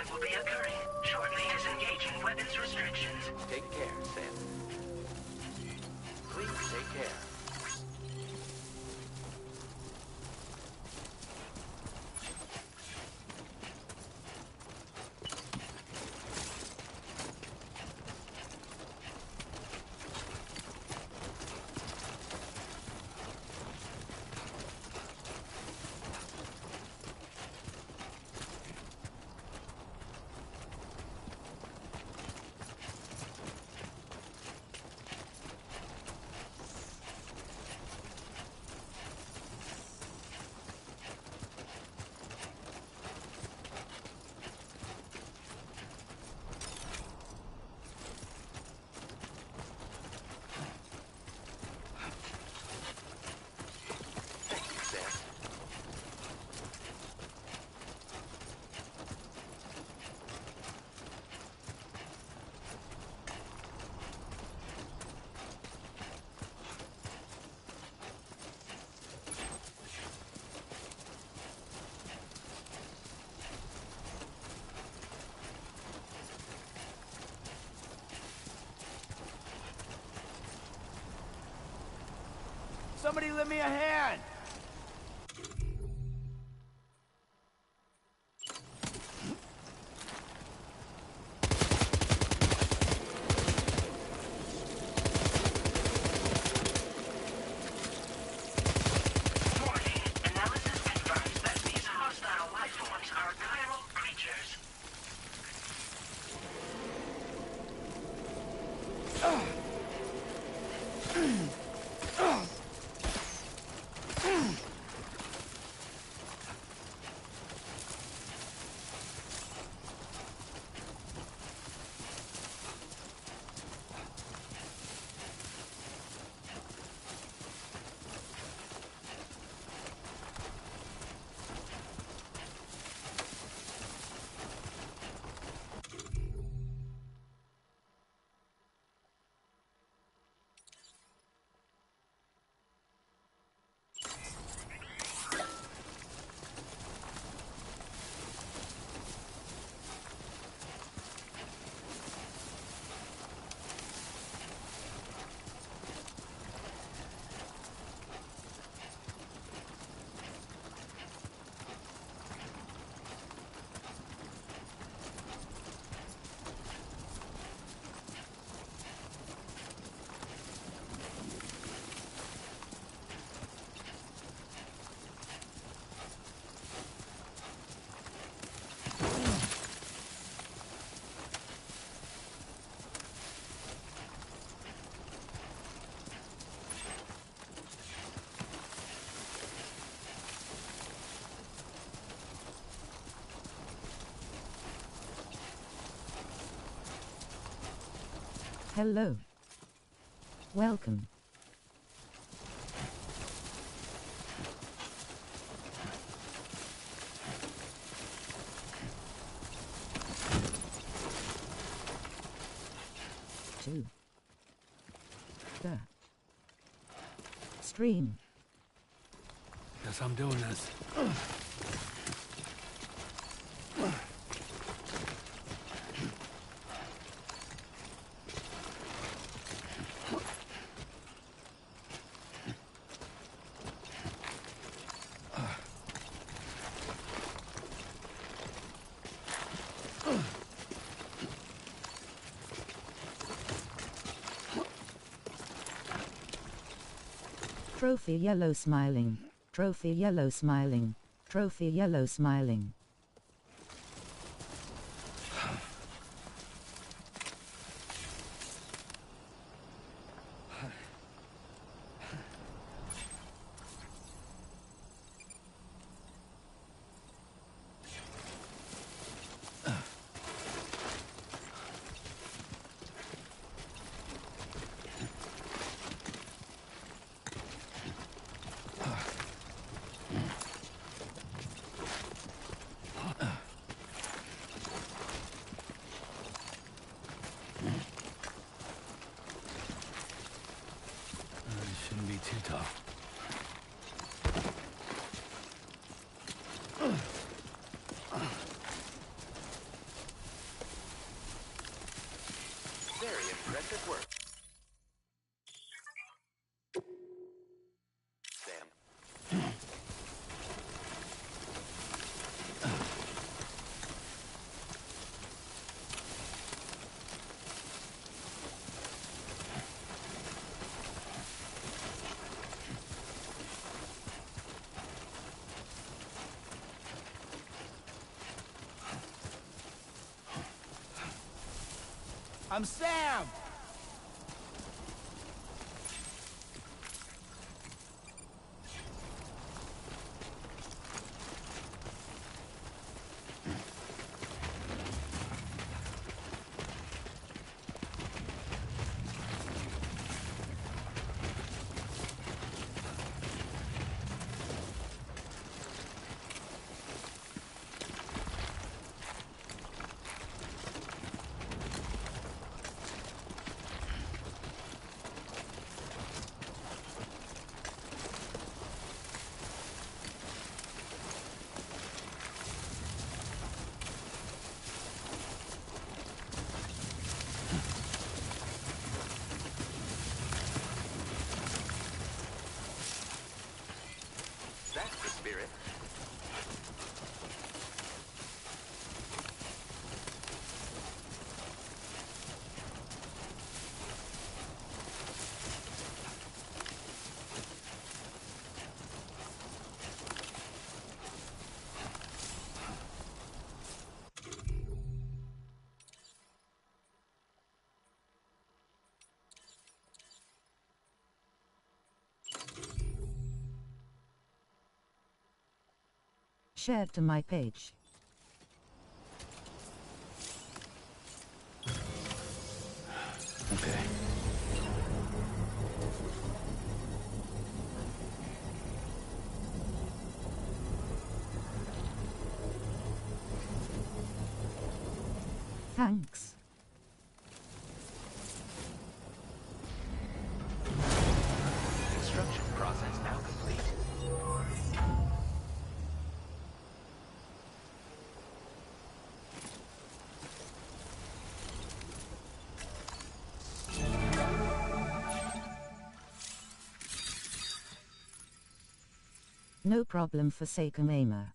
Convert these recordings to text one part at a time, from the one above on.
event will be occurring shortly as engaging weapons restrictions. Take care, Sam. Please take care. Somebody lend me a hand! Warning. Analysis confirms that these hostile life forms are chiral creatures. Hello. Welcome. To the stream. Guess I'm doing this. Trophy yellow smiling. Trophy yellow smiling. Trophy yellow smiling. Shouldn't be too tough. Very impressive work, Sam. I'm Sam! That's the spirit. Shared to my page. Okay. Thanks. Construction process now complete. No problem, Forsaken Aimer.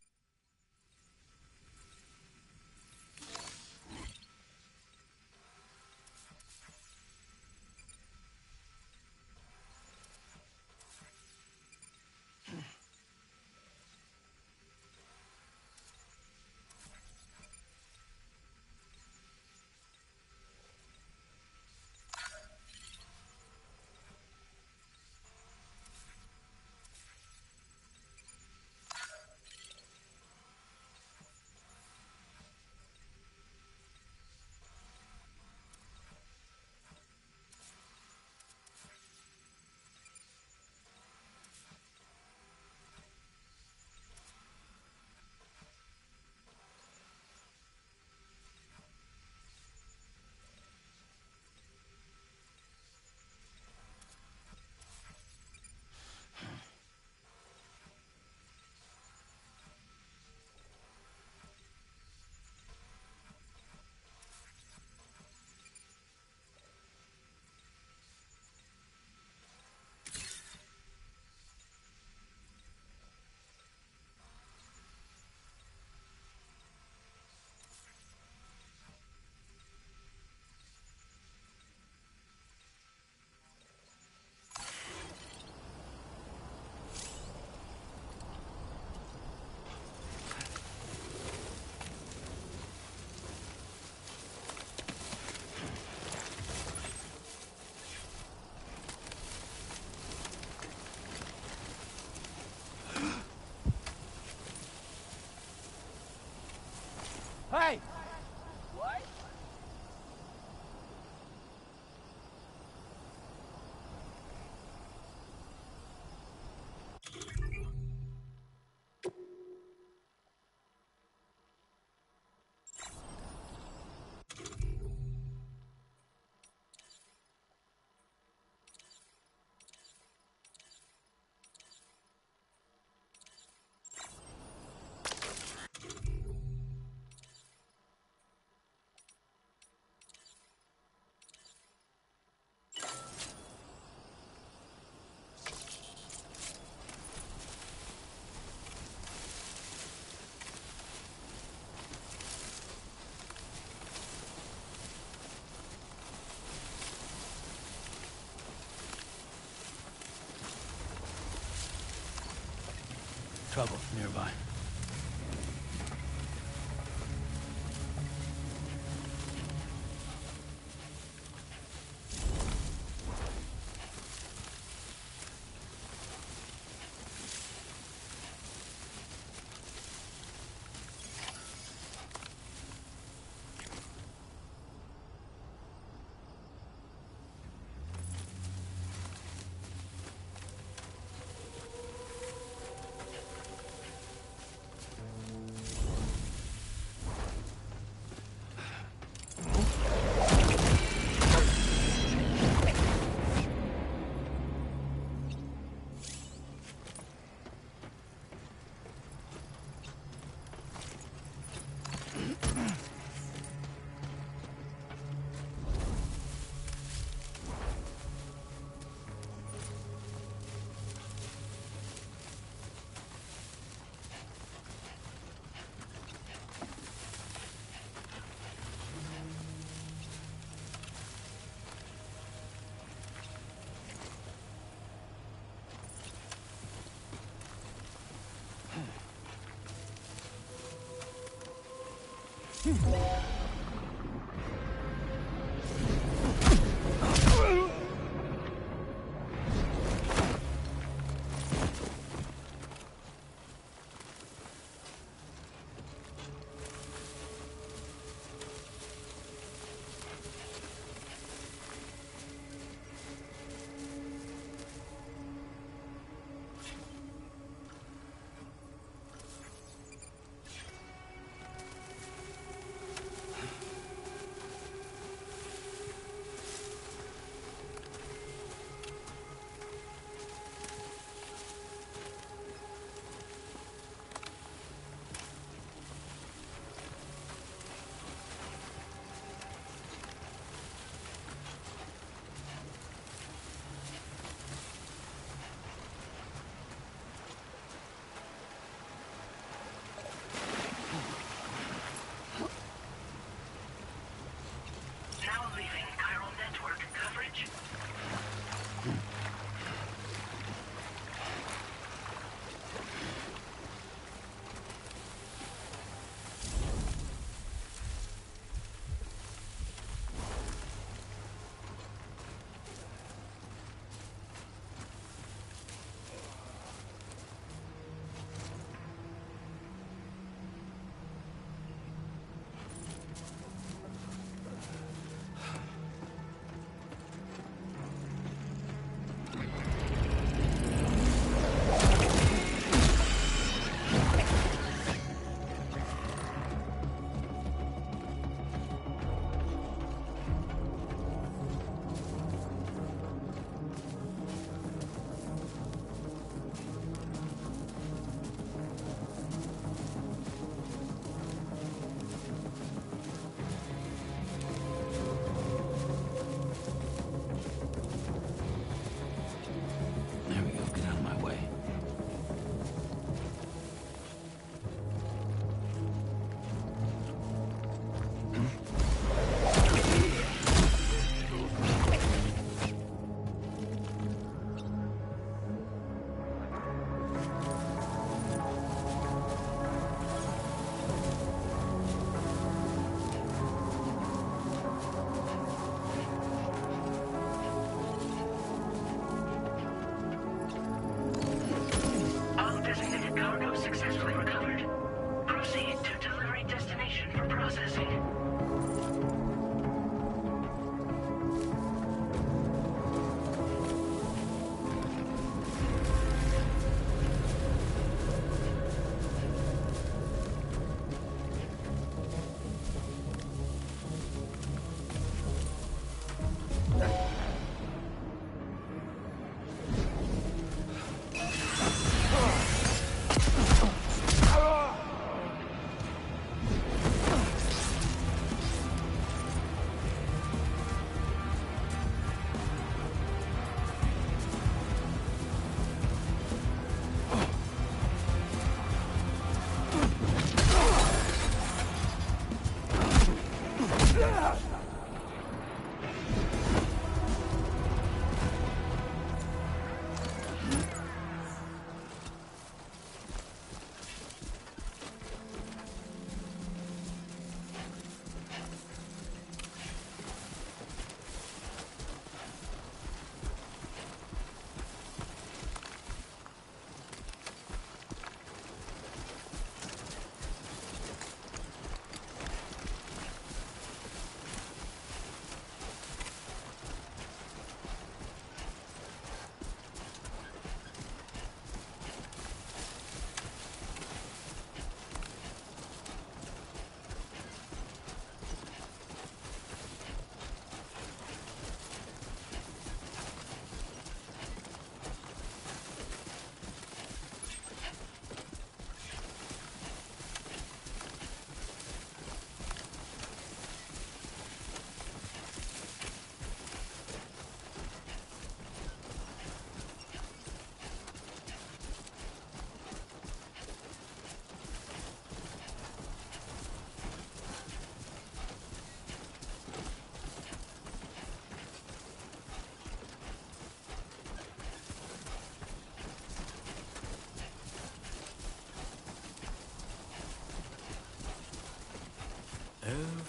trouble nearby.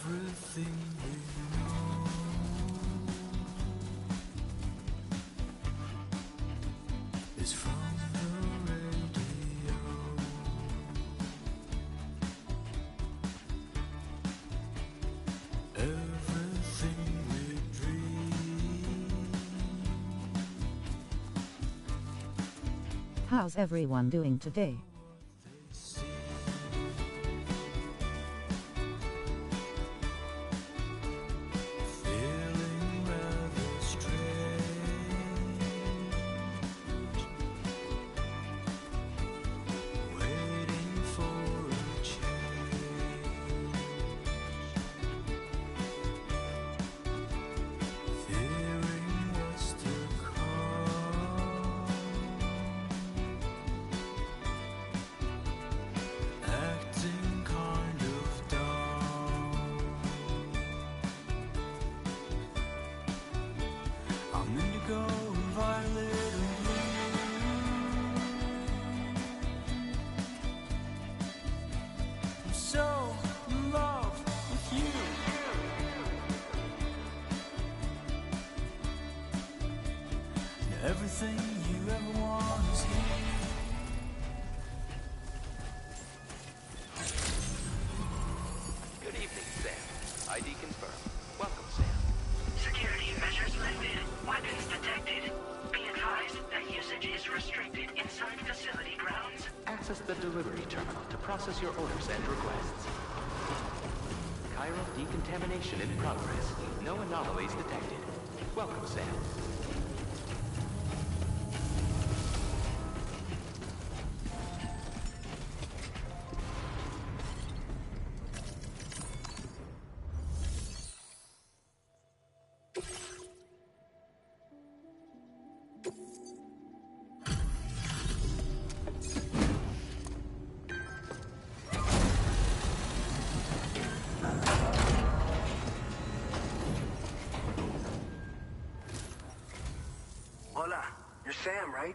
Everything we know is from the radio. Everything we dream. How's everyone doing today? Feeling rather strange, waiting for a change, fearing what's to come, acting kind of dumb. I'm indigo and violet and blue. I'm so in love with you. And everything you ever want is here. Good evening, Sam. ID confirmed. Welcome, Sam. Security measures lifted. Weapons detected. Be advised that usage is restricted inside facility grounds. Access the delivery terminal to process your orders and requests. Chiral decontamination in progress. No anomalies detected. Welcome, Sam. Hola, you're Sam, right?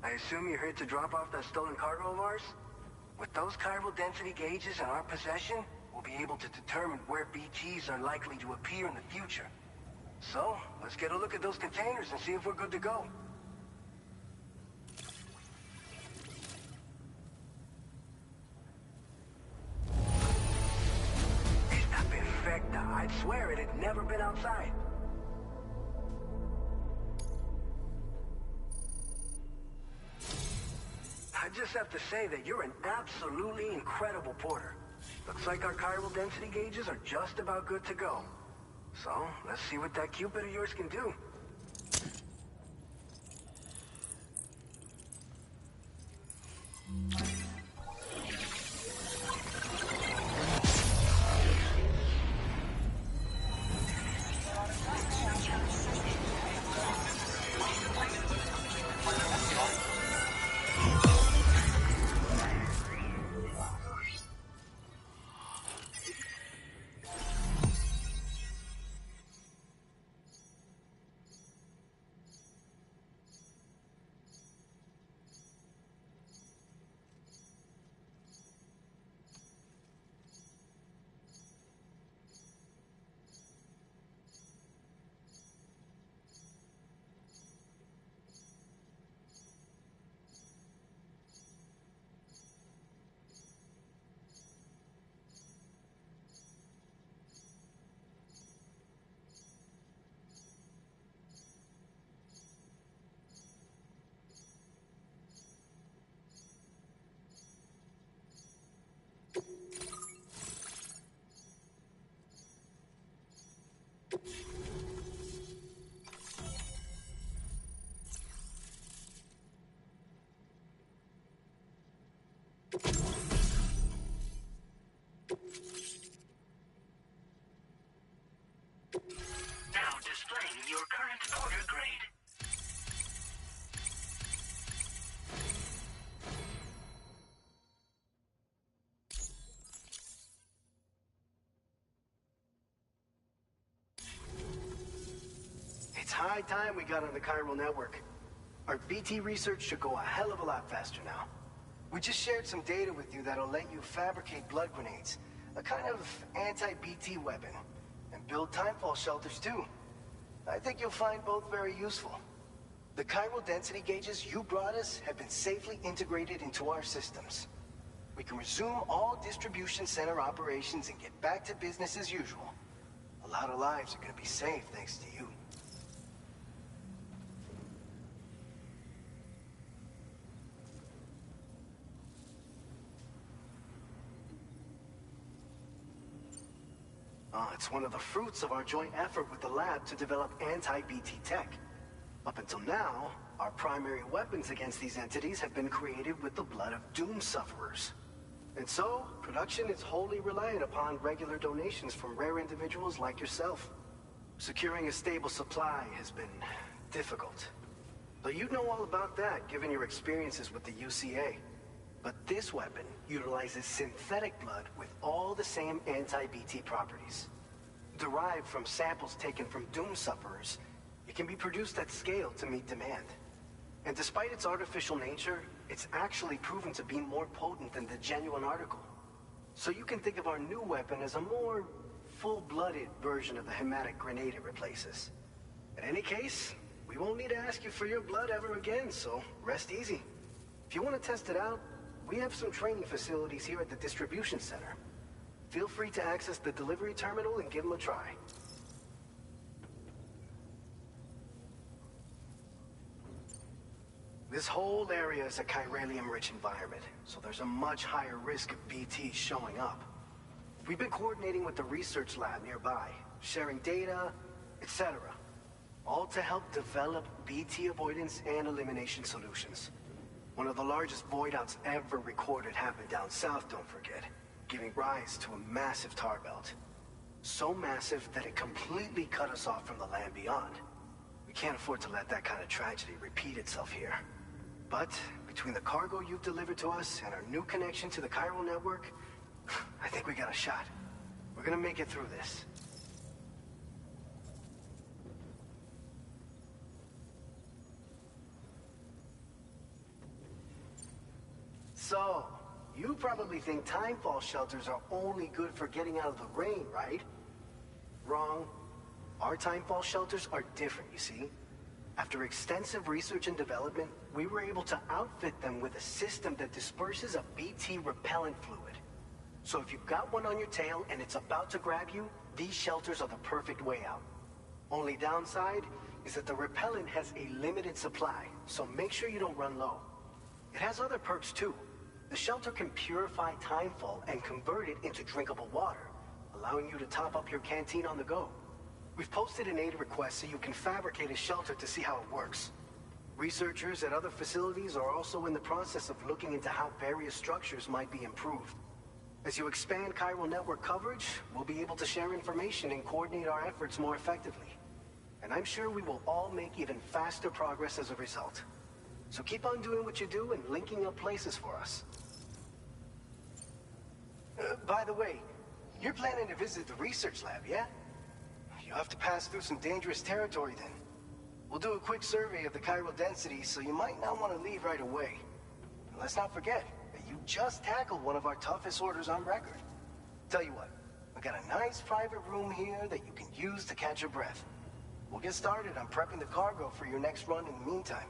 I assume you're here to drop off that stolen cargo of ours? With those chiral density gauges in our possession, we'll be able to determine where BTs are likely to appear in the future. So, let's get a look at those containers and see if we're good to go. Esta perfecta. I'd swear it had never been outside. I just have to say that you're an absolutely incredible porter. Looks like our chiral density gauges are just about good to go. So, let's see what that Cupid of yours can do. Now displaying your current order grade. It's high time we got on the chiral network. Our BT research should go a hell of a lot faster now. We just shared some data with you that'll let you fabricate blood grenades. A kind of anti-BT weapon. And build timefall shelters too. I think you'll find both very useful. The chiral density gauges you brought us have been safely integrated into our systems. We can resume all distribution center operations and get back to business as usual. A lot of lives are going to be saved thanks to you. It's one of the fruits of our joint effort with the lab to develop anti-BT tech. Up until now, our primary weapons against these entities have been created with the blood of doom sufferers. And so, production is wholly reliant upon regular donations from rare individuals like yourself. Securing a stable supply has been difficult. Though you'd know all about that, given your experiences with the UCA. But this weapon utilizes synthetic blood with all the same anti-BT properties. Derived from samples taken from doom sufferers, it can be produced at scale to meet demand. And despite its artificial nature, it's actually proven to be more potent than the genuine article. So you can think of our new weapon as a more full-blooded version of the hematic grenade it replaces. In any case, we won't need to ask you for your blood ever again, so rest easy. If you want to test it out, we have some training facilities here at the distribution center. Feel free to access the delivery terminal and give them a try. This whole area is a chiralium-rich environment, so there's a much higher risk of BTs showing up. We've been coordinating with the research lab nearby, sharing data, etc. All to help develop BT avoidance and elimination solutions. One of the largest void outs ever recorded happened down south, don't forget, giving rise to a massive tar belt. So massive that it completely cut us off from the land beyond. We can't afford to let that kind of tragedy repeat itself here. But between the cargo you've delivered to us and our new connection to the chiral network, I think we got a shot. We're gonna make it through this. So, you probably think timefall shelters are only good for getting out of the rain, right? Wrong. Our timefall shelters are different, you see. After extensive research and development, we were able to outfit them with a system that disperses a BT repellent fluid. So if you've got one on your tail and it's about to grab you, these shelters are the perfect way out. Only downside is that the repellent has a limited supply, so make sure you don't run low. It has other perks too. The shelter can purify timefall and convert it into drinkable water, allowing you to top up your canteen on the go. We've posted an aid request so you can fabricate a shelter to see how it works. Researchers at other facilities are also in the process of looking into how various structures might be improved. As you expand chiral network coverage, we'll be able to share information and coordinate our efforts more effectively. And I'm sure we will all make even faster progress as a result. So keep on doing what you do and linking up places for us. By the way, you're planning to visit the research lab, yeah? You'll have to pass through some dangerous territory then. We'll do a quick survey of the chiral density, so you might not want to leave right away. And let's not forget that you just tackled one of our toughest orders on record. Tell you what, we got a nice private room here that you can use to catch your breath. We'll get started on prepping the cargo for your next run in the meantime.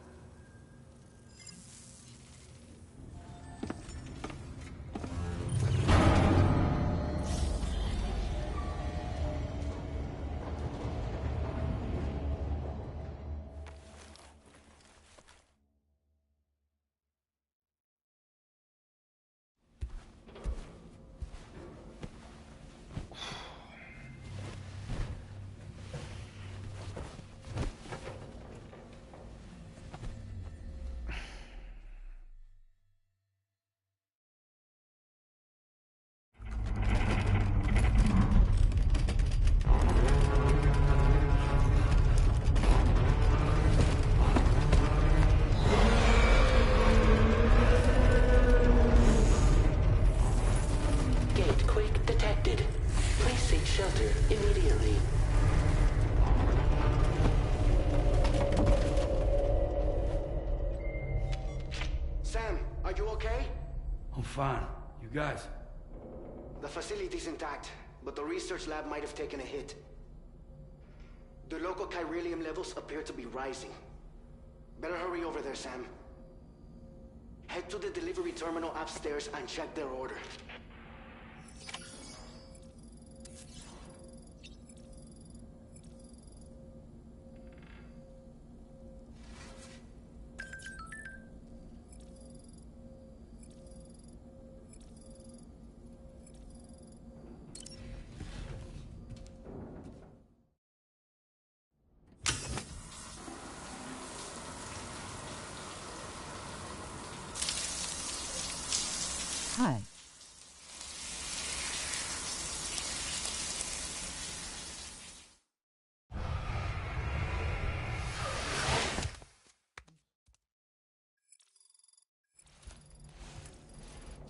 Shelter immediately. Sam, are you okay? I'm fine. You guys? The facility's intact, but the research lab might have taken a hit. The local chiralium levels appear to be rising. Better hurry over there, Sam. Head to the delivery terminal upstairs and check their order. Hi.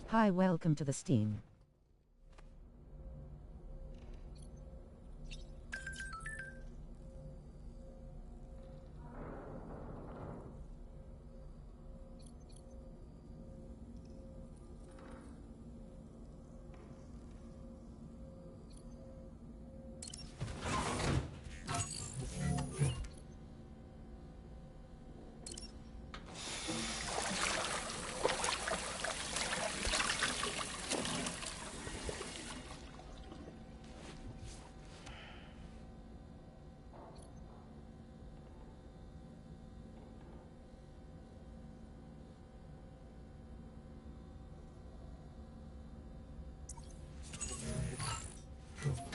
Hi, welcome to the Steam.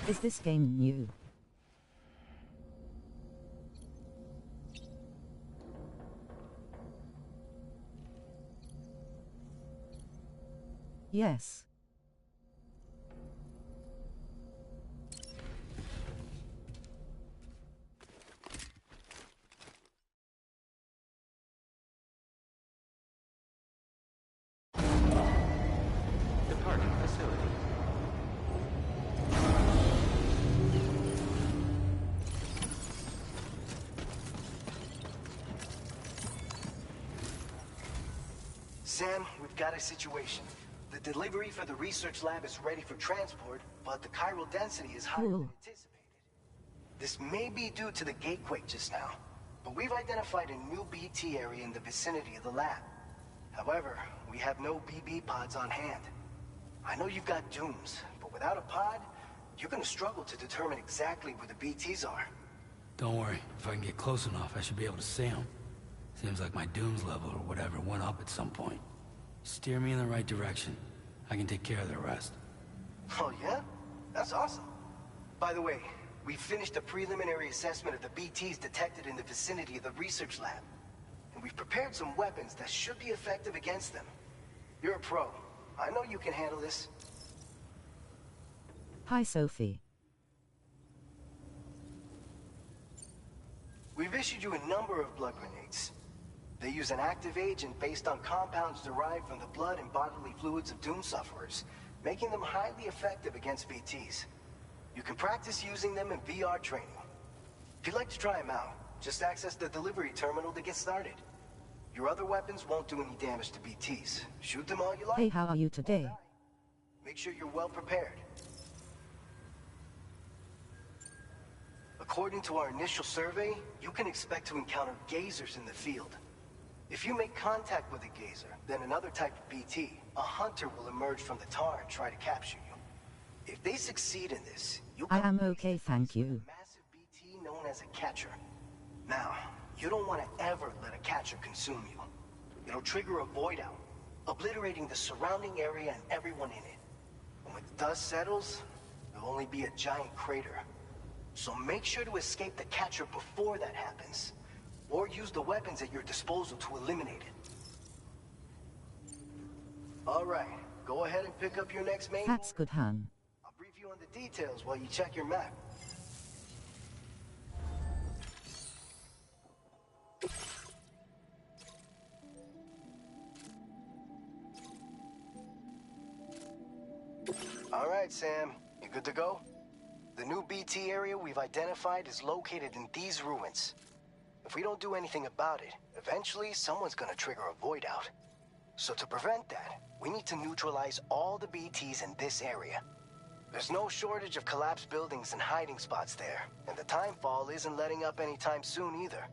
Is this game new? Yes. Departing facility. Sam, we've got a situation. The delivery for the research lab is ready for transport, but the chiral density is higher Cool. than anticipated. This may be due to the gatequake just now, but we've identified a new BT area in the vicinity of the lab. However, we have no BB pods on hand. I know you've got dooms, but without a pod, you're gonna struggle to determine exactly where the BTs are. Don't worry. If I can get close enough, I should be able to see them. Seems like my dooms level or whatever went up at some point. Steer me in the right direction. I can take care of the rest. Oh yeah? That's awesome. By the way, we finished a preliminary assessment of the BTs detected in the vicinity of the research lab. And we've prepared some weapons that should be effective against them. You're a pro. I know you can handle this. Hi, Sophie. We've issued you a number of blood grenades. They use an active agent based on compounds derived from the blood and bodily fluids of Doom sufferers, making them highly effective against BTs. You can practice using them in VR training. If you'd like to try them out, just access the delivery terminal to get started. Your other weapons won't do any damage to BTs. Shoot them all you like. Hey, how are you today? Make sure you're well prepared. According to our initial survey, you can expect to encounter gazers in the field. If you make contact with a gazer, then another type of BT, a hunter will emerge from the tar and try to capture you. If they succeed in this, you'll I am okay, thank you. a massive BT known as a catcher. Now, you don't want to ever let a catcher consume you. It'll trigger a void out, obliterating the surrounding area and everyone in it. And when the dust settles, there'll only be a giant crater. So make sure to escape the catcher before that happens, or use the weapons at your disposal to eliminate it. All right, go ahead and pick up your next main. That's good, hun. I'll brief you on the details while you check your map. All right, Sam, you good to go? The new BT area we've identified is located in these ruins. If we don't do anything about it, eventually someone's gonna trigger a void out. So to prevent that, we need to neutralize all the BTs in this area. There's no shortage of collapsed buildings and hiding spots there, and the timefall isn't letting up anytime soon either.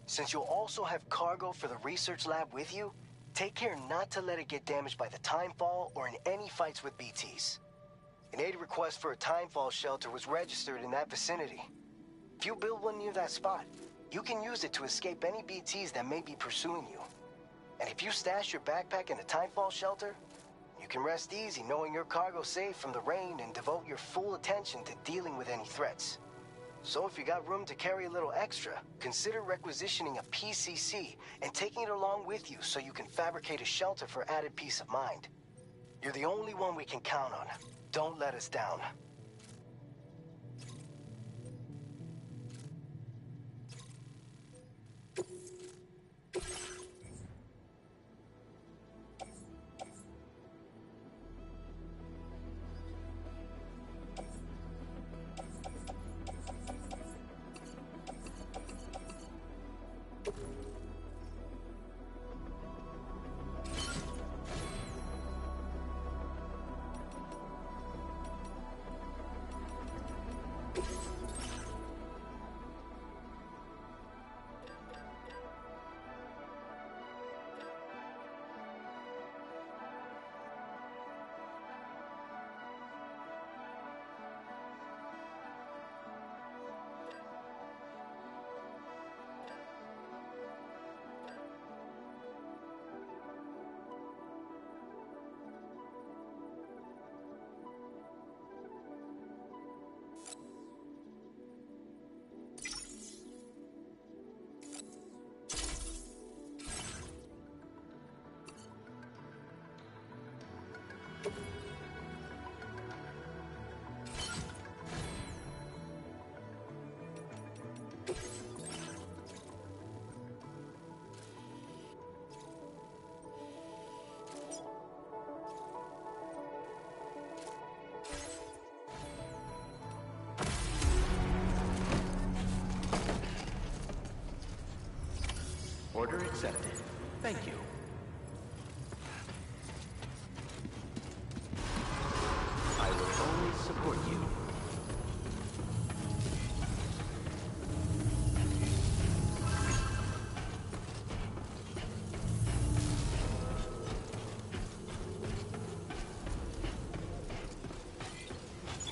Since you'll also have cargo for the research lab with you, take care not to let it get damaged by the timefall or in any fights with BTs. An aid request for a timefall shelter was registered in that vicinity. If you build one near that spot, you can use it to escape any BTs that may be pursuing you. And if you stash your backpack in a timefall shelter, you can rest easy knowing your cargo's safe from the rain and devote your full attention to dealing with any threats. So if you got room to carry a little extra, consider requisitioning a PCC and taking it along with you so you can fabricate a shelter for added peace of mind. You're the only one we can count on. Don't let us down. Order accepted. Thank you. I will always support you.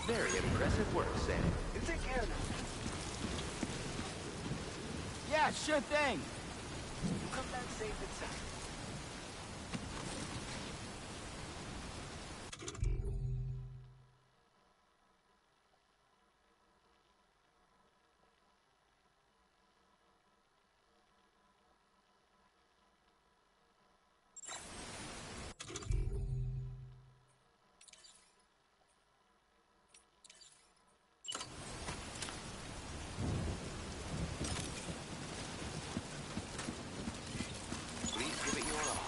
Very impressive work, Sam. You take care of them. Yeah, sure thing. You come back safe and sound. Please give it your all.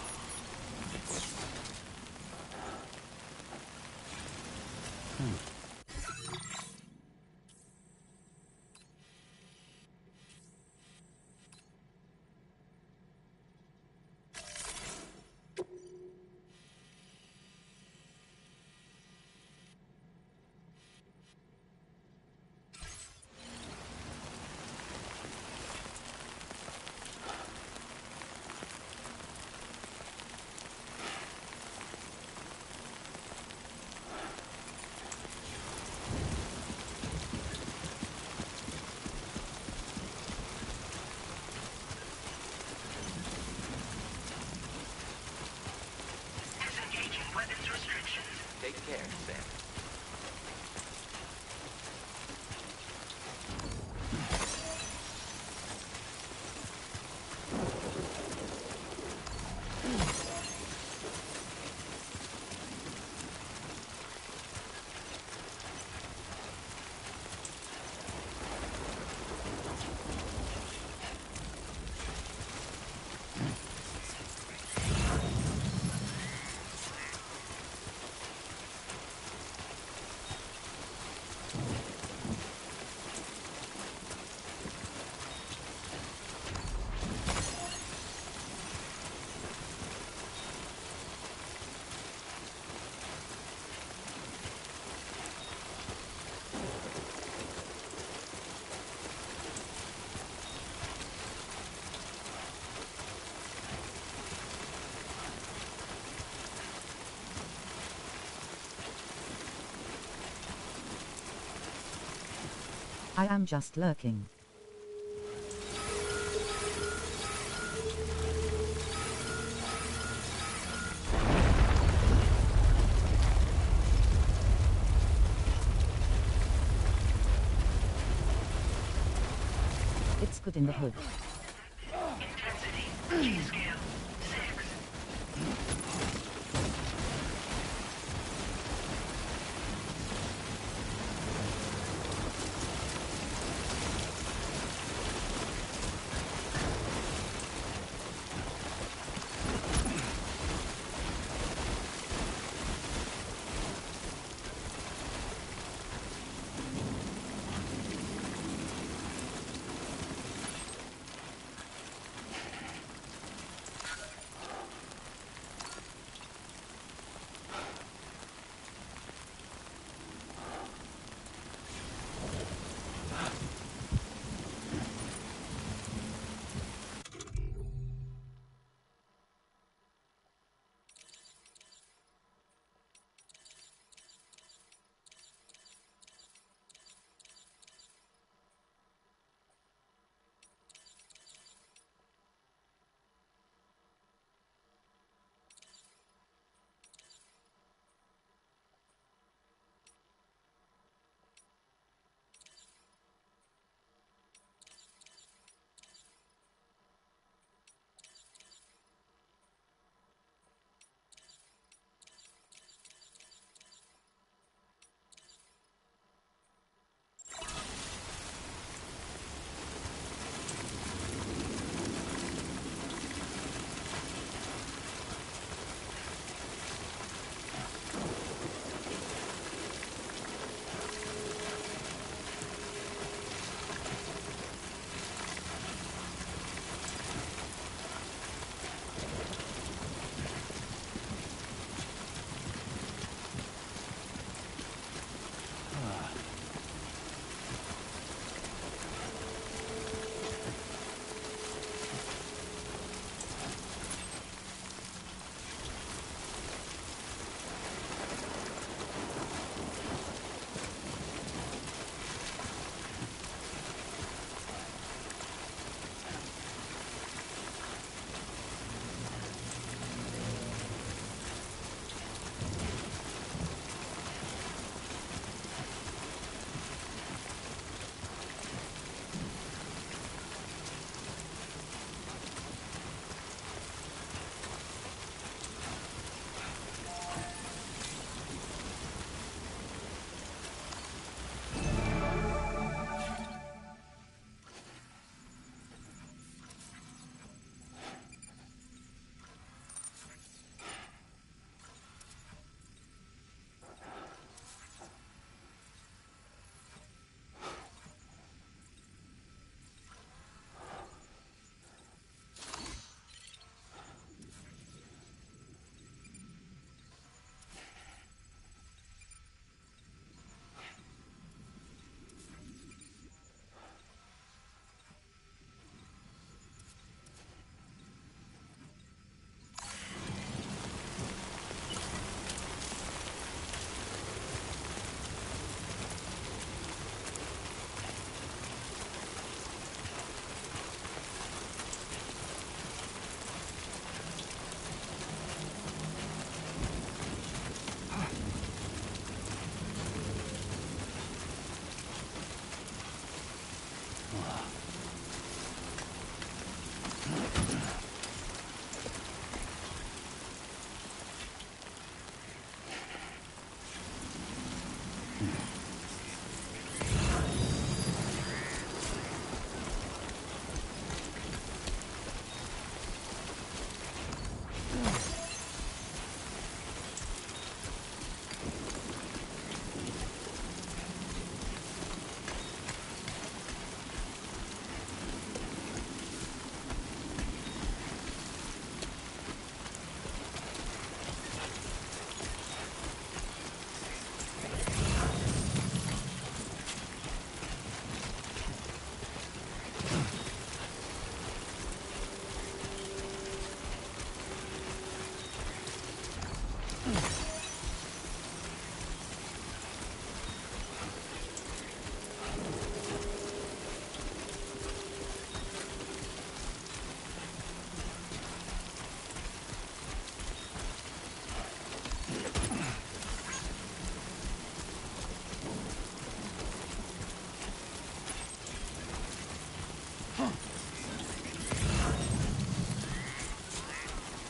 Disengaging weapons restrictions. Take care, Sam. I am just lurking. It's good in the hood. Intensity. G-scale. 6.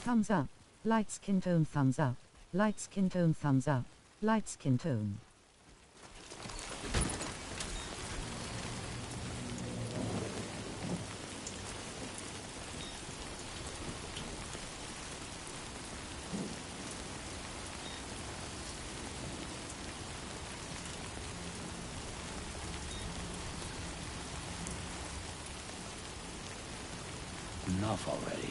Thumbs up. Light skin tone thumbs up. Light skin tone thumbs up. Light skin tone. Enough already.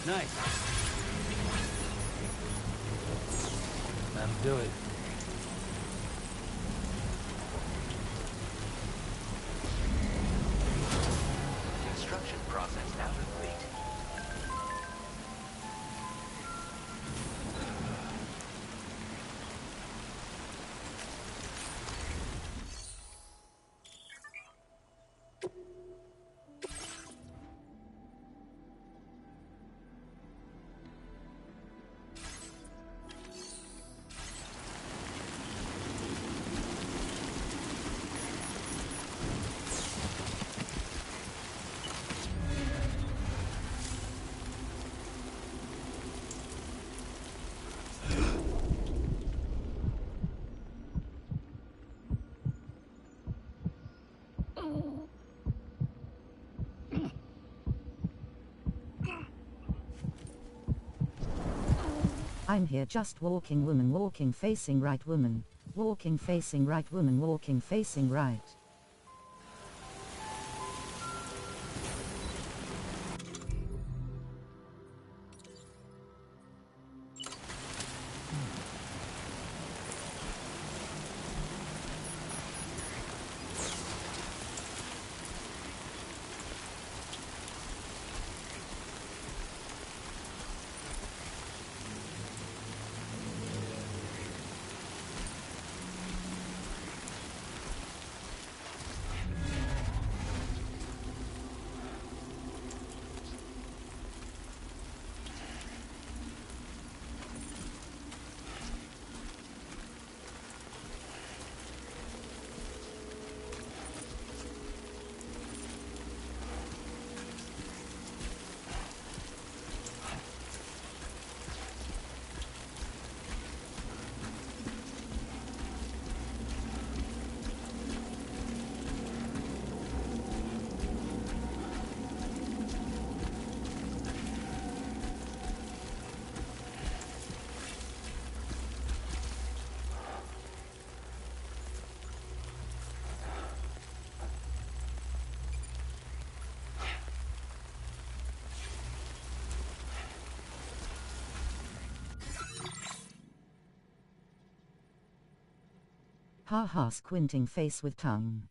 Nice. That'll do it. Construction process now complete. I'm here just walking woman walking facing right woman. Walking facing right woman walking facing right. Ha ha, squinting face with tongue.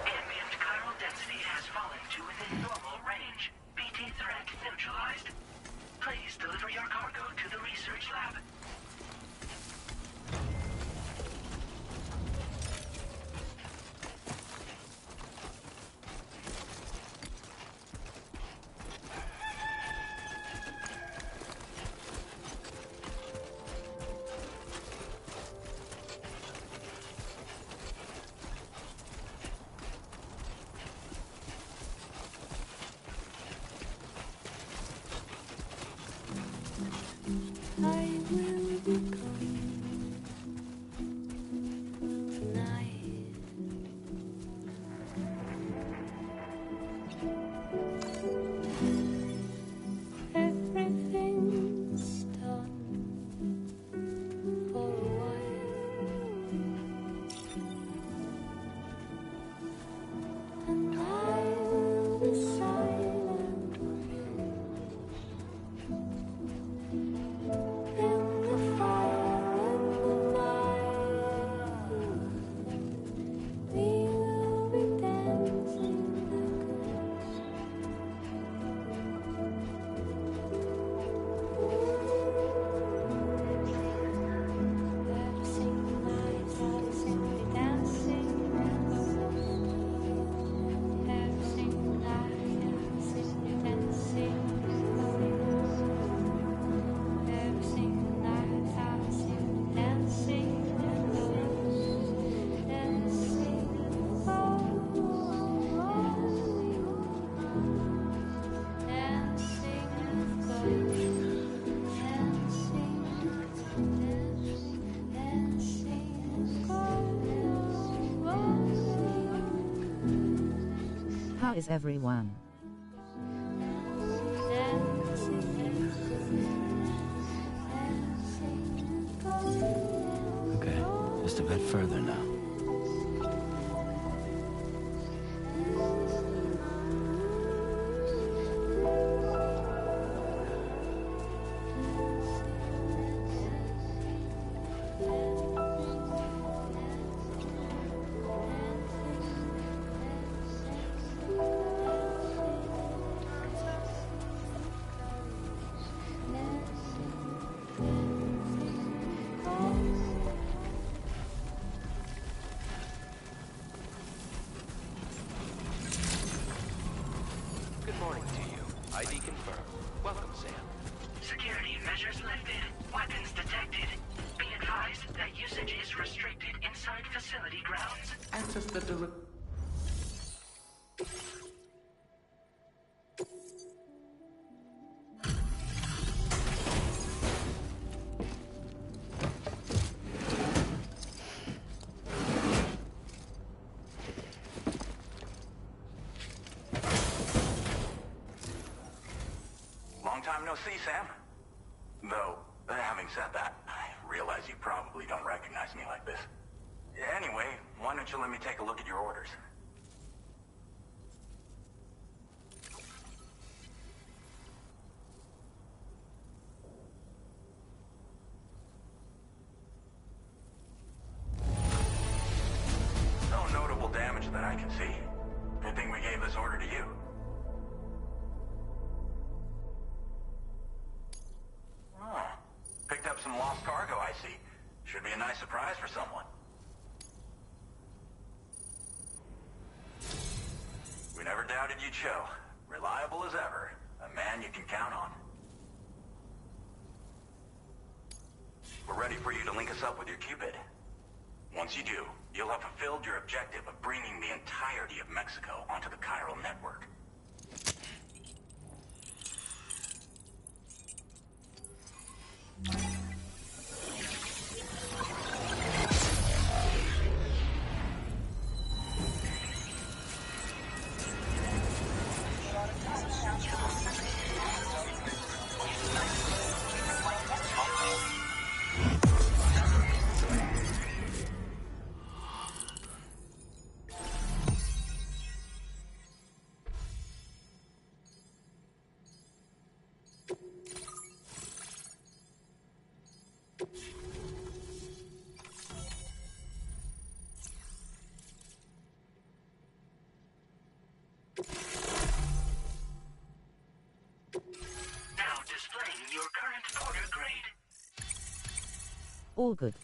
Ambient chiral density has fallen to within normal range. BT threat neutralized. Please deliver your cargo to the research lab. I will be coming tonight. Everything's done for a while, and I will be silent with you. is everyone? Okay, just a bit further now. Good morning to you. ID confirmed. Welcome, Sam. Security measures lifted. Weapons detected. Be advised that usage is restricted inside facility grounds. Access the Long time no see, Sam. Though, having said that, I realize you probably don't recognize me like this. Anyway, why don't you let me take a look at your orders? No notable damage that I can see. Good thing we gave this order to you. Oh, picked up some lost cargo, I see. Should be a nice surprise for someone. We never doubted you'd show. Reliable as ever. A man you can count on. We're ready for you to link us up with your Cupid. Once you do, you'll have fulfilled your objective of bringing the entirety of Mexico onto the chiral network. Now displaying your current order grade. All good.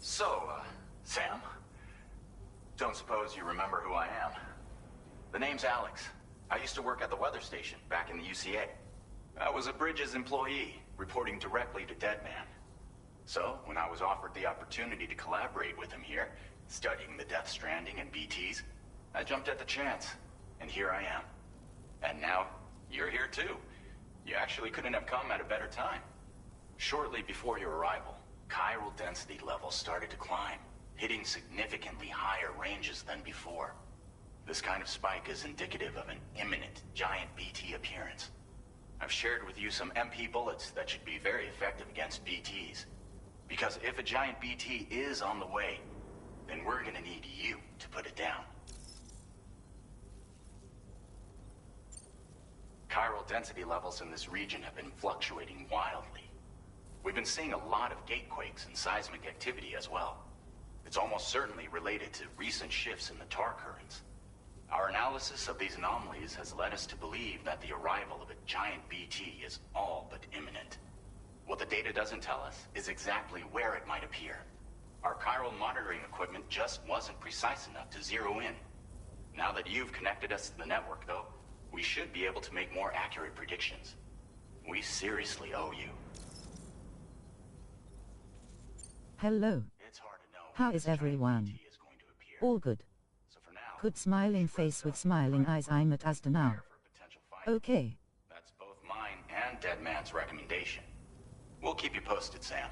So, Sam, don't suppose you remember who I am? The name's Alex. I used to work at the weather station back in the UCA. I was a Bridges employee, reporting directly to Deadman. So, when I was offered the opportunity to collaborate with him here, studying the Death Stranding and BTs, I jumped at the chance, and here I am. And now, you're here too. You actually couldn't have come at a better time. Shortly before your arrival, chiral density levels started to climb, hitting significantly higher ranges than before. This kind of spike is indicative of an imminent giant BT appearance. I've shared with you some MP bullets that should be very effective against BTs. Because if a giant BT is on the way, then we're gonna need you to put it down. Chiral density levels in this region have been fluctuating wildly. We've been seeing a lot of gatequakes and seismic activity as well. It's almost certainly related to recent shifts in the tar currents. Our analysis of these anomalies has led us to believe that the arrival of a giant BT is all but imminent. What the data doesn't tell us is exactly where it might appear. Our chiral monitoring equipment just wasn't precise enough to zero in. Now that you've connected us to the network, though, we should be able to make more accurate predictions. We seriously owe you. Hello. It's hard to know How when is this giant everyone? BT is going to appear. All good. So for now, Good smiling face with smiling eyes. I'm at Asda now. Okay. That's both mine and Dead Man's recommendation. We'll keep you posted, Sam.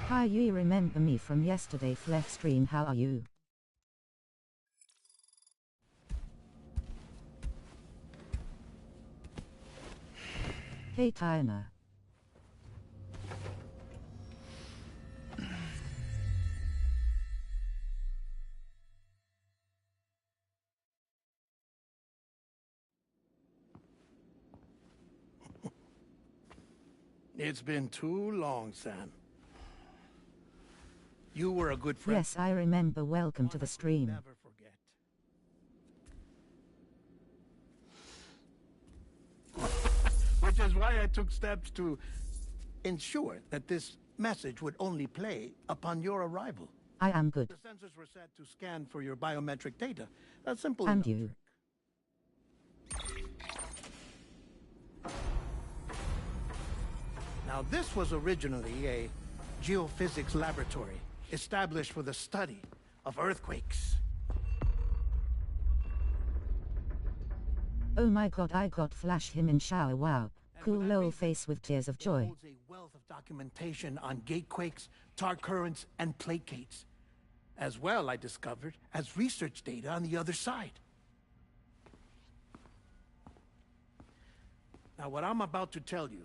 Hi, you remember me from yesterday Flex stream? How are you? Hey Tyner. It's been too long, Sam. You were a good friend. Yes, I remember. Welcome to the stream. Never forget. Which is why I took steps to ensure that this message would only play upon your arrival. I am good. The sensors were set to scan for your biometric data. A simple And enough you? trick. Now, this was originally a geophysics laboratory established for the study of earthquakes. Oh my god, I got flash him in shower. Wow. Cool for that lol reason, face with tears of It joy. holds a wealth of documentation on gatequakes, tar currents, and placates. As well, I discovered, as research data on the other side. Now, what I'm about to tell you,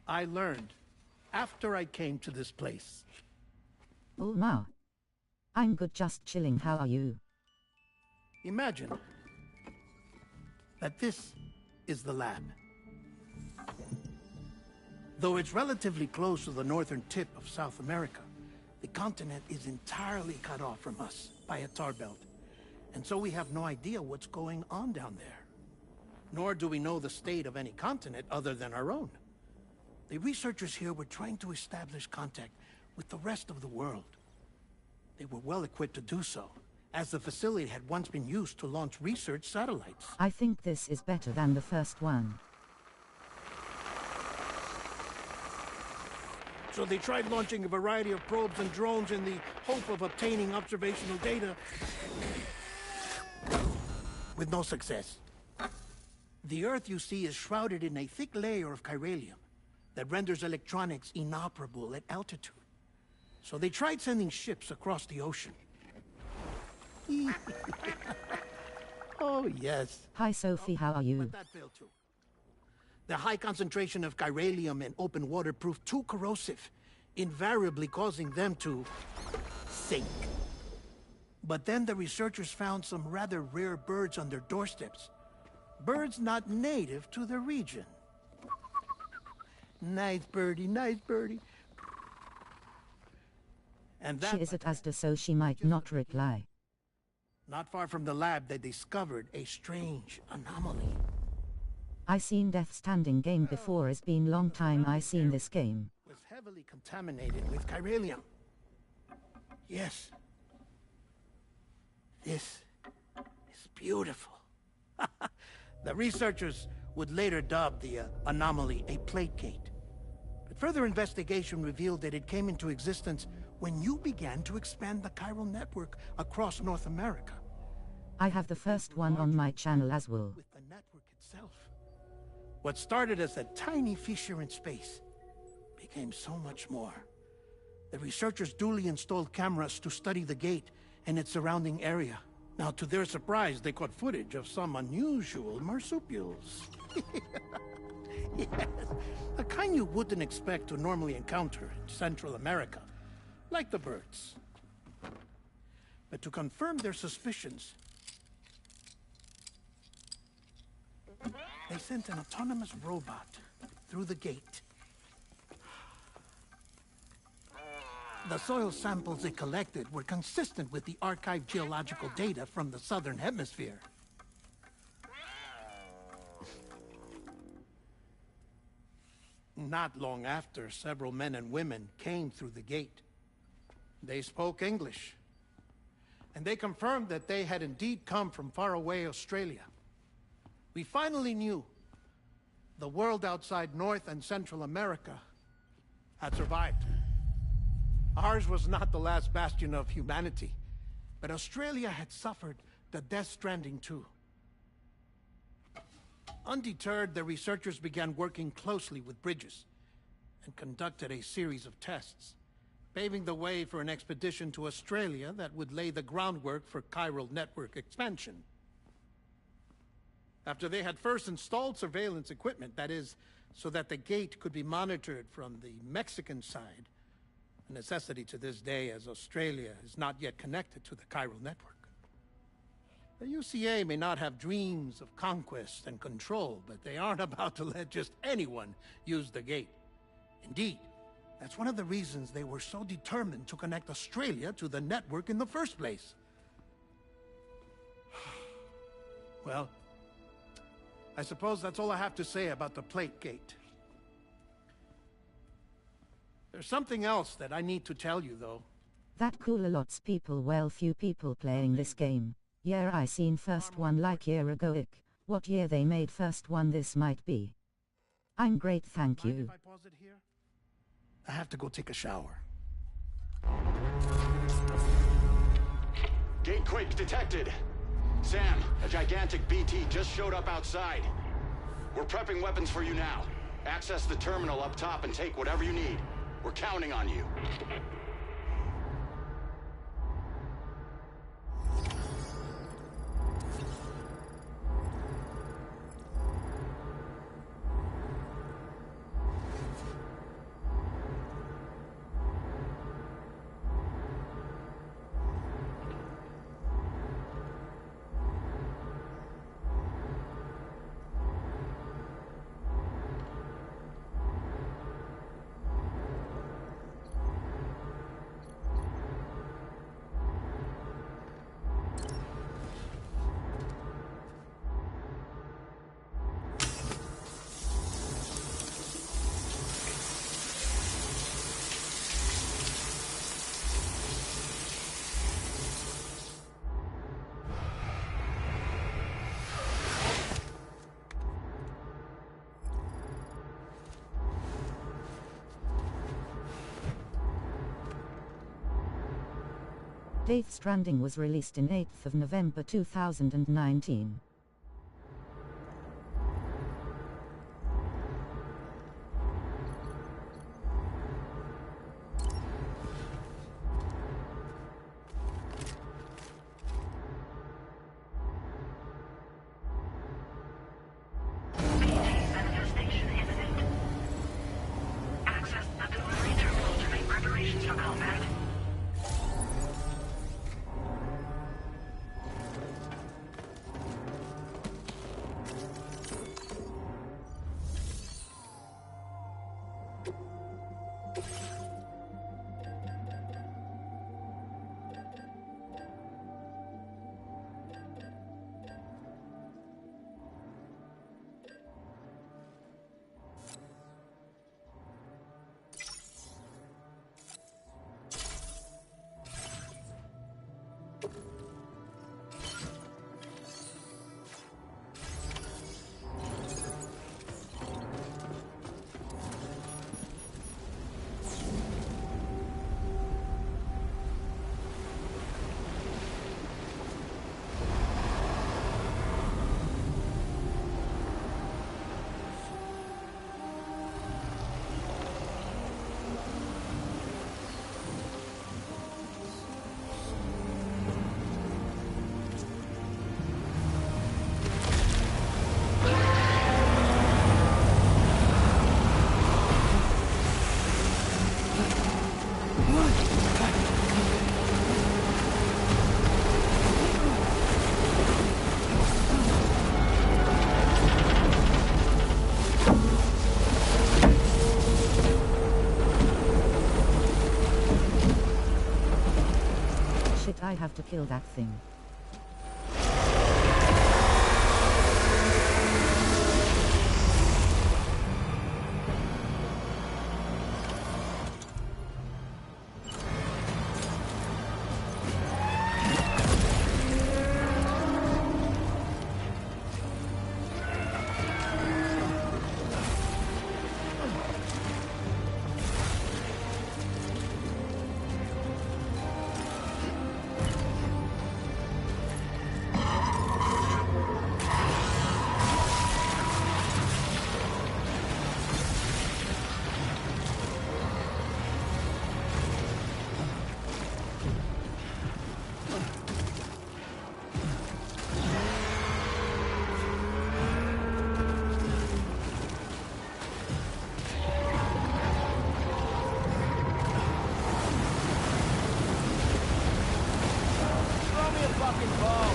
I learned after I came to this place. Oh no. I'm good, just chilling. How are you? Imagine that this is the lab. Though it's relatively close to the northern tip of South America, the continent is entirely cut off from us by a tar belt. And so we have no idea what's going on down there. Nor do we know the state of any continent other than our own. The researchers here were trying to establish contact with the rest of the world. They were well equipped to do so, as the facility had once been used to launch research satellites. I think this is better than the first one. So they tried launching a variety of probes and drones in the hope of obtaining observational data, with no success. The Earth, you see, is shrouded in a thick layer of chiralium that renders electronics inoperable at altitude. So they tried sending ships across the ocean. Oh, yes. Hi Sophie, how are you? But that failed too. The high concentration of chiralium in open water proved too corrosive, invariably causing them to sink. But then the researchers found some rather rare birds on their doorsteps. Birds not native to the region. Nice birdie, nice birdie. And that, She is at Asda, so she might not reply. not far from the lab, they discovered a strange anomaly. I seen Death Standing game before. It's been long time I seen this game. It was heavily contaminated with chiralium. Yes. This is beautiful. The researchers would later dub the anomaly a plate gate. But further investigation revealed that it came into existence when you began to expand the chiral network across North America. I have the first one on my channel as well. With the network itself. What started as a tiny fissure in space became so much more. The researchers duly installed cameras to study the gate and its surrounding area. Now, to their surprise, they caught footage of some unusual marsupials. Yes, the kind you wouldn't expect to normally encounter in Central America, like the birds. But to confirm their suspicions, they sent an autonomous robot through the gate. The soil samples it collected were consistent with the archived geological data from the southern hemisphere. Not long after, several men and women came through the gate. They spoke English, and they confirmed that they had indeed come from faraway Australia. We finally knew the world outside North and Central America had survived. Ours was not the last bastion of humanity, but Australia had suffered the death stranding too. Undeterred, the researchers began working closely with Bridges and conducted a series of tests, paving the way for an expedition to Australia that would lay the groundwork for chiral network expansion. After they had first installed surveillance equipment, that is, so that the gate could be monitored from the Mexican side, a necessity to this day as Australia is not yet connected to the chiral network. The UCA may not have dreams of conquest and control, but they aren't about to let just anyone use the gate. Indeed, that's one of the reasons they were so determined to connect Australia to the network in the first place. Well, I suppose that's all I have to say about the plate gate. There's something else that I need to tell you, though. That cool a lots people, well, few people playing this game. Yeah, I seen first one like year ago. What year they made first one this might be. I'm great, thank you. If I pause it here? I have to go take a shower. Gatequake detected. Sam, a gigantic BT just showed up outside. We're prepping weapons for you now. Access the terminal up top and take whatever you need. We're counting on you. Death Stranding was released in 8th of November 2019. Manifestation imminent. Access the delivery terminal to make preparations for combat. to kill that thing. Throw me a fucking ball.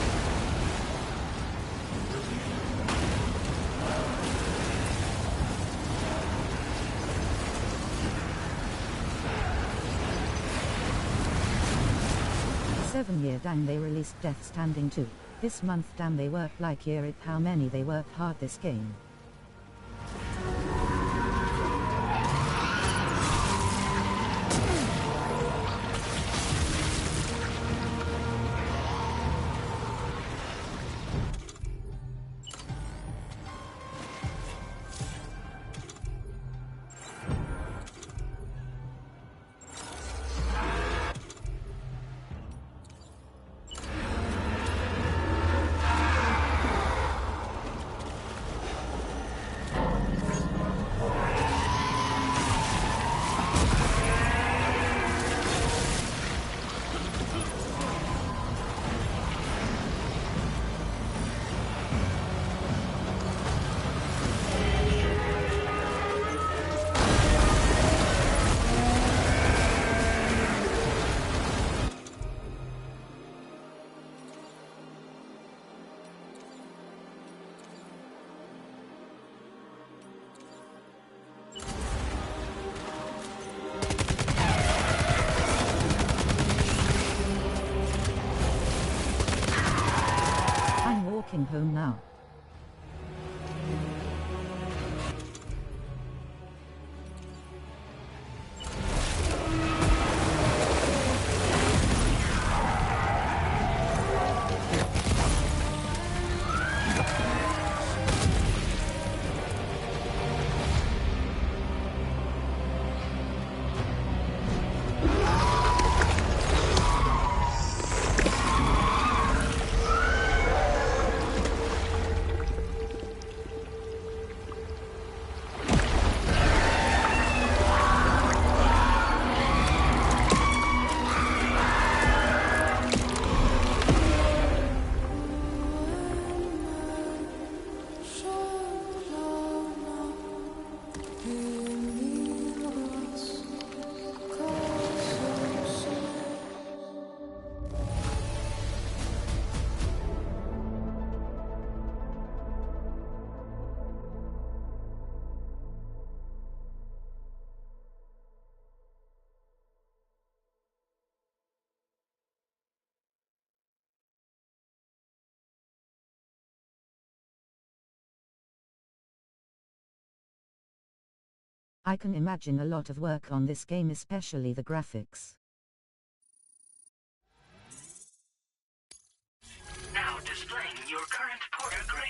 7-year damn they released Death Stranding 2. This month damn they worked like year it how many they worked hard this game. Walking home now. I can imagine a lot of work on this game, especially the graphics. Now displaying your current Porter grade.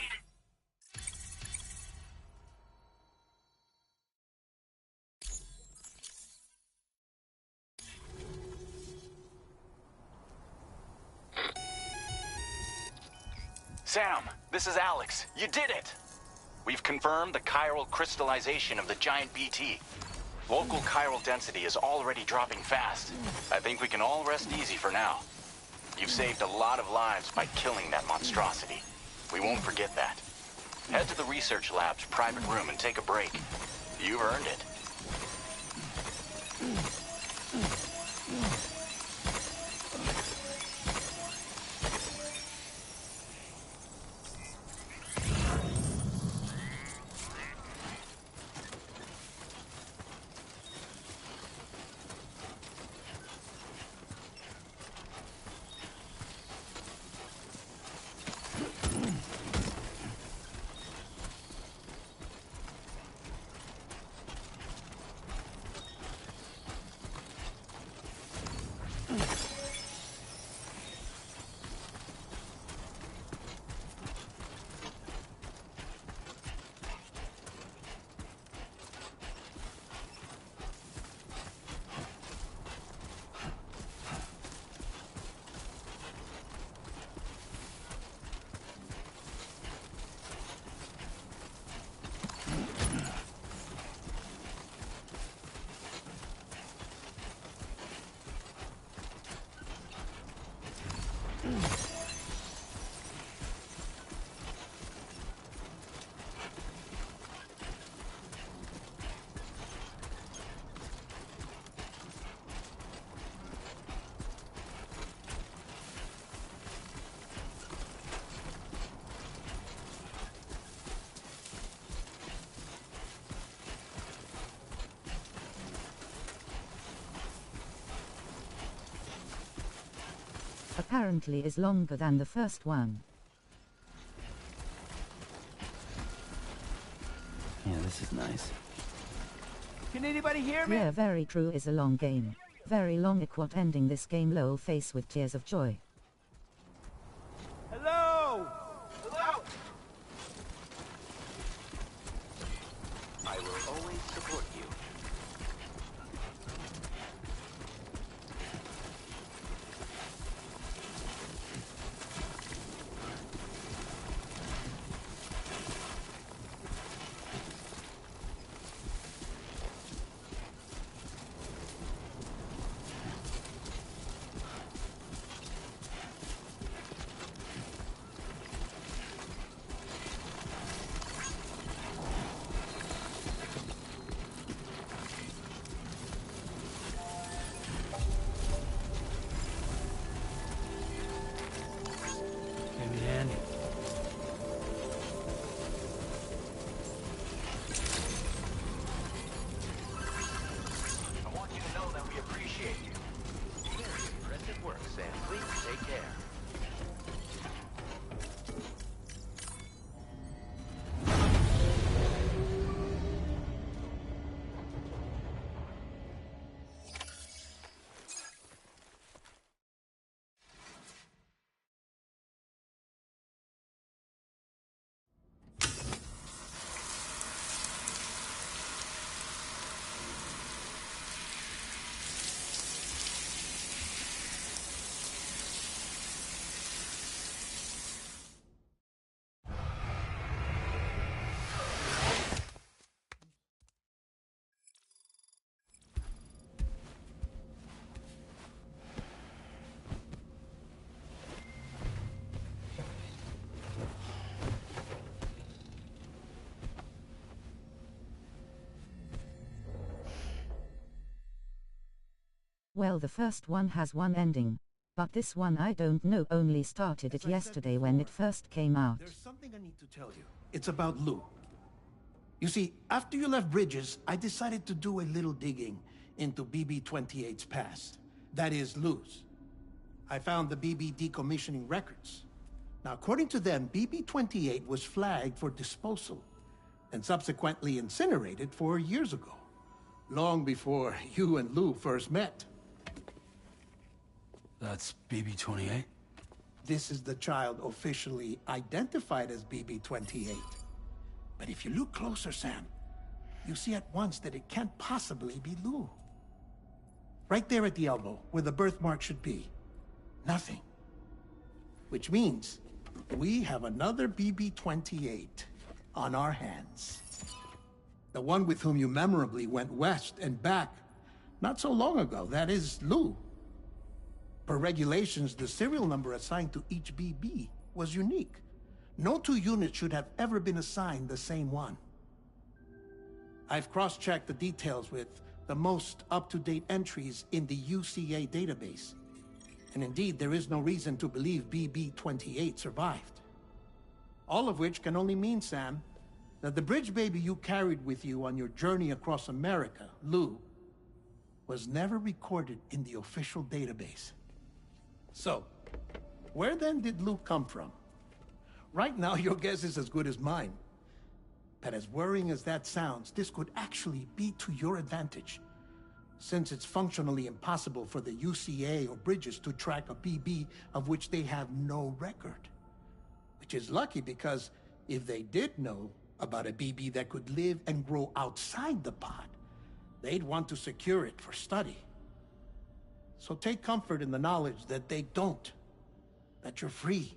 Sam, this is Alex. You did it! We've confirmed the chiral crystallization of the giant BT. Local chiral density is already dropping fast. I think we can all rest easy for now. You've saved a lot of lives by killing that monstrosity. We won't forget that. Head to the research lab's private room and take a break. You've earned it. Apparently is longer than the first one. Yeah, this is nice. Can anybody hear me? Yeah, very true, is a long game. Very long. What ending this game, lol, face with tears of joy. Hello? Hello? I will always support you. Came in handy. I want you to know that we appreciate you. Very impressive work, Sam. Please take care. Well, the first one has one ending. But this one I don't know, only started it yesterday when it first came out. There's something I need to tell you. It's about Lou. You see, after you left Bridges, I decided to do a little digging into BB-28's past. That is, Lou's. I found the BB decommissioning records. Now, according to them, BB-28 was flagged for disposal and subsequently incinerated 4 years ago, long before you and Lou first met. That's BB-28? This is the child officially identified as BB-28. But if you look closer, Sam, you see at once that it can't possibly be Lou. Right there at the elbow, where the birthmark should be. Nothing. Which means we have another BB-28 on our hands. The one with whom you memorably went west and back not so long ago. That is Lou. Per regulations, the serial number assigned to each BB was unique. No two units should have ever been assigned the same one. I've cross-checked the details with the most up-to-date entries in the UCA database. And indeed, there is no reason to believe BB-28 survived. All of which can only mean, Sam, that the bridge baby you carried with you on your journey across America, Lou, was never recorded in the official database. So, where then did Lou come from? Right now, your guess is as good as mine. But as worrying as that sounds, this could actually be to your advantage, since it's functionally impossible for the UCA or Bridges to track a BB of which they have no record. Which is lucky, because if they did know about a BB that could live and grow outside the pod, they'd want to secure it for study. So take comfort in the knowledge that they don't, that you're free,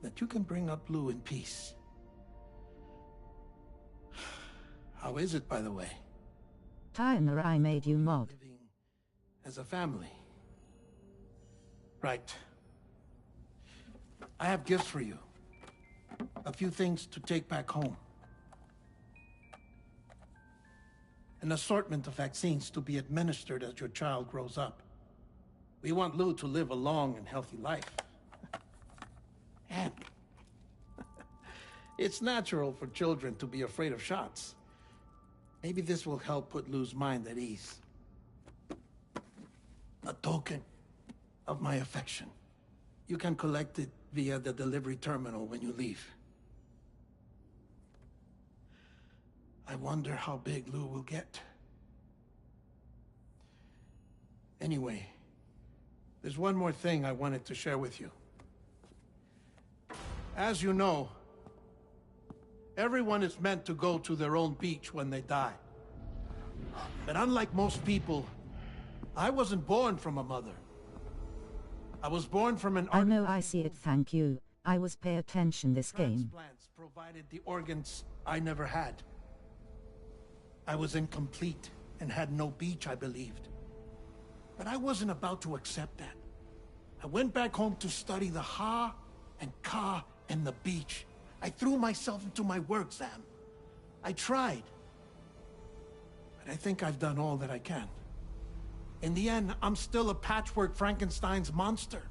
that you can bring up Lou in peace. How is it, by the way? Tyner, I made you mod. Living as a family. Right. I have gifts for you. A few things to take back home. An assortment of vaccines to be administered as your child grows up. We want Lou to live a long and healthy life. And it's natural for children to be afraid of shots. Maybe this will help put Lou's mind at ease. A token of my affection. You can collect it via the delivery terminal when you leave. I wonder how big Lou will get. Anyway, there's one more thing I wanted to share with you. As you know, everyone is meant to go to their own beach when they die. But unlike most people, I wasn't born from a mother. I was born from an... I know, I see it, thank you. I was pay attention this game. Transplants provided the organs I never had. I was incomplete and had no beach, I believed. But I wasn't about to accept that. I went back home to study the Ha and Ka and the beach. I threw myself into my work, Sam. I tried. But I think I've done all that I can. In the end, I'm still a patchwork Frankenstein's monster.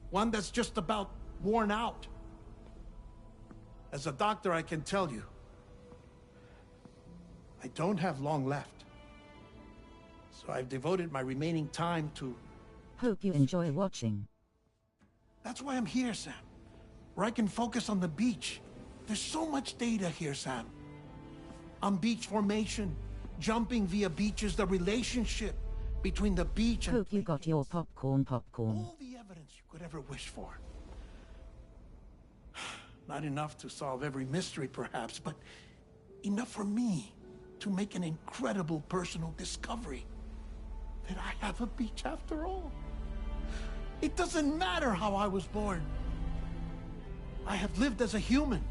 One that's just about worn out. As a doctor, I can tell you, I don't have long left. So I've devoted my remaining time to... Hope you enjoy watching. That's why I'm here, Sam. Where I can focus on the beach. There's so much data here, Sam. On beach formation, jumping via beaches, the relationship between the beach and... Hope you got your popcorn. All the evidence you could ever wish for. Not enough to solve every mystery, perhaps, but enough for me to make an incredible personal discovery. That I have a beach after all. It doesn't matter how I was born. I have lived as a human.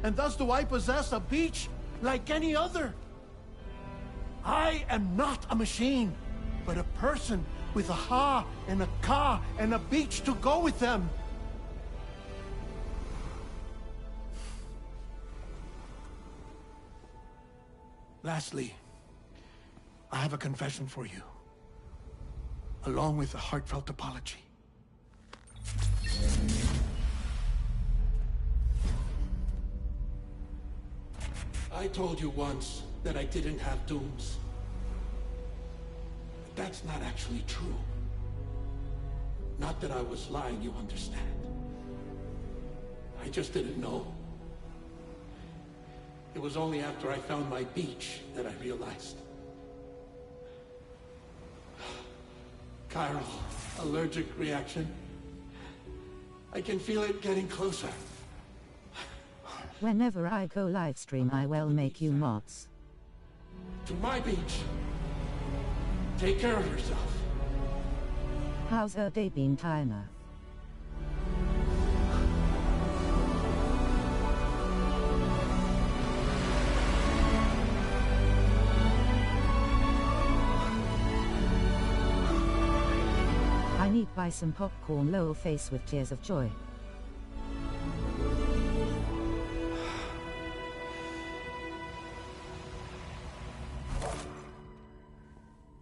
And thus do I possess a beach like any other. I am not a machine, but a person with a Ha and a Ka and a beach to go with them. Lastly, I have a confession for you, along with a heartfelt apology. I told you once that I didn't have dooms. But that's not actually true. Not that I was lying, you understand. I just didn't know. It was only after I found my beach that I realized. Chiral allergic reaction. I can feel it getting closer. Whenever I go live stream, I will make you mods. To my beach. Take care of yourself. How's her day been, Tyner? I need buy some popcorn, lol face with tears of joy.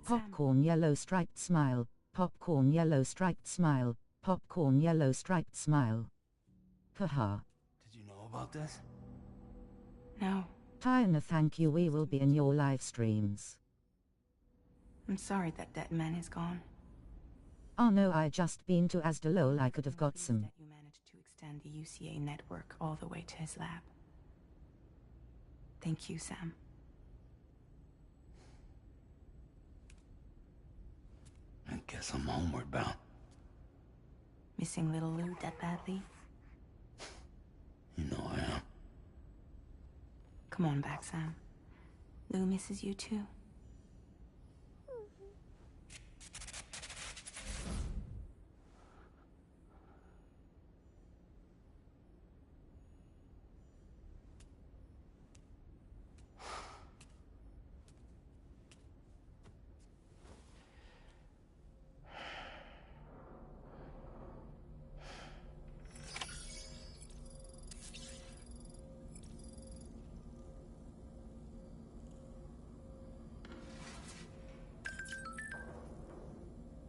Popcorn yellow striped smile, popcorn yellow striped smile, popcorn yellow striped smile. Haha. Did you know about this? No. Tyner, thank you, we will be in your live streams. I'm sorry that man is gone. Oh no, I just been to Asda, lol, I could have got some. That you managed to extend the UCA network all the way to his lab. Thank you, Sam. I guess I'm homeward bound. Missing little Lou that badly? You know I am. Come on back, Sam. Lou misses you too.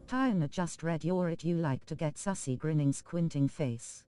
Tyner just read your it, you like to get sussy grinning squinting face.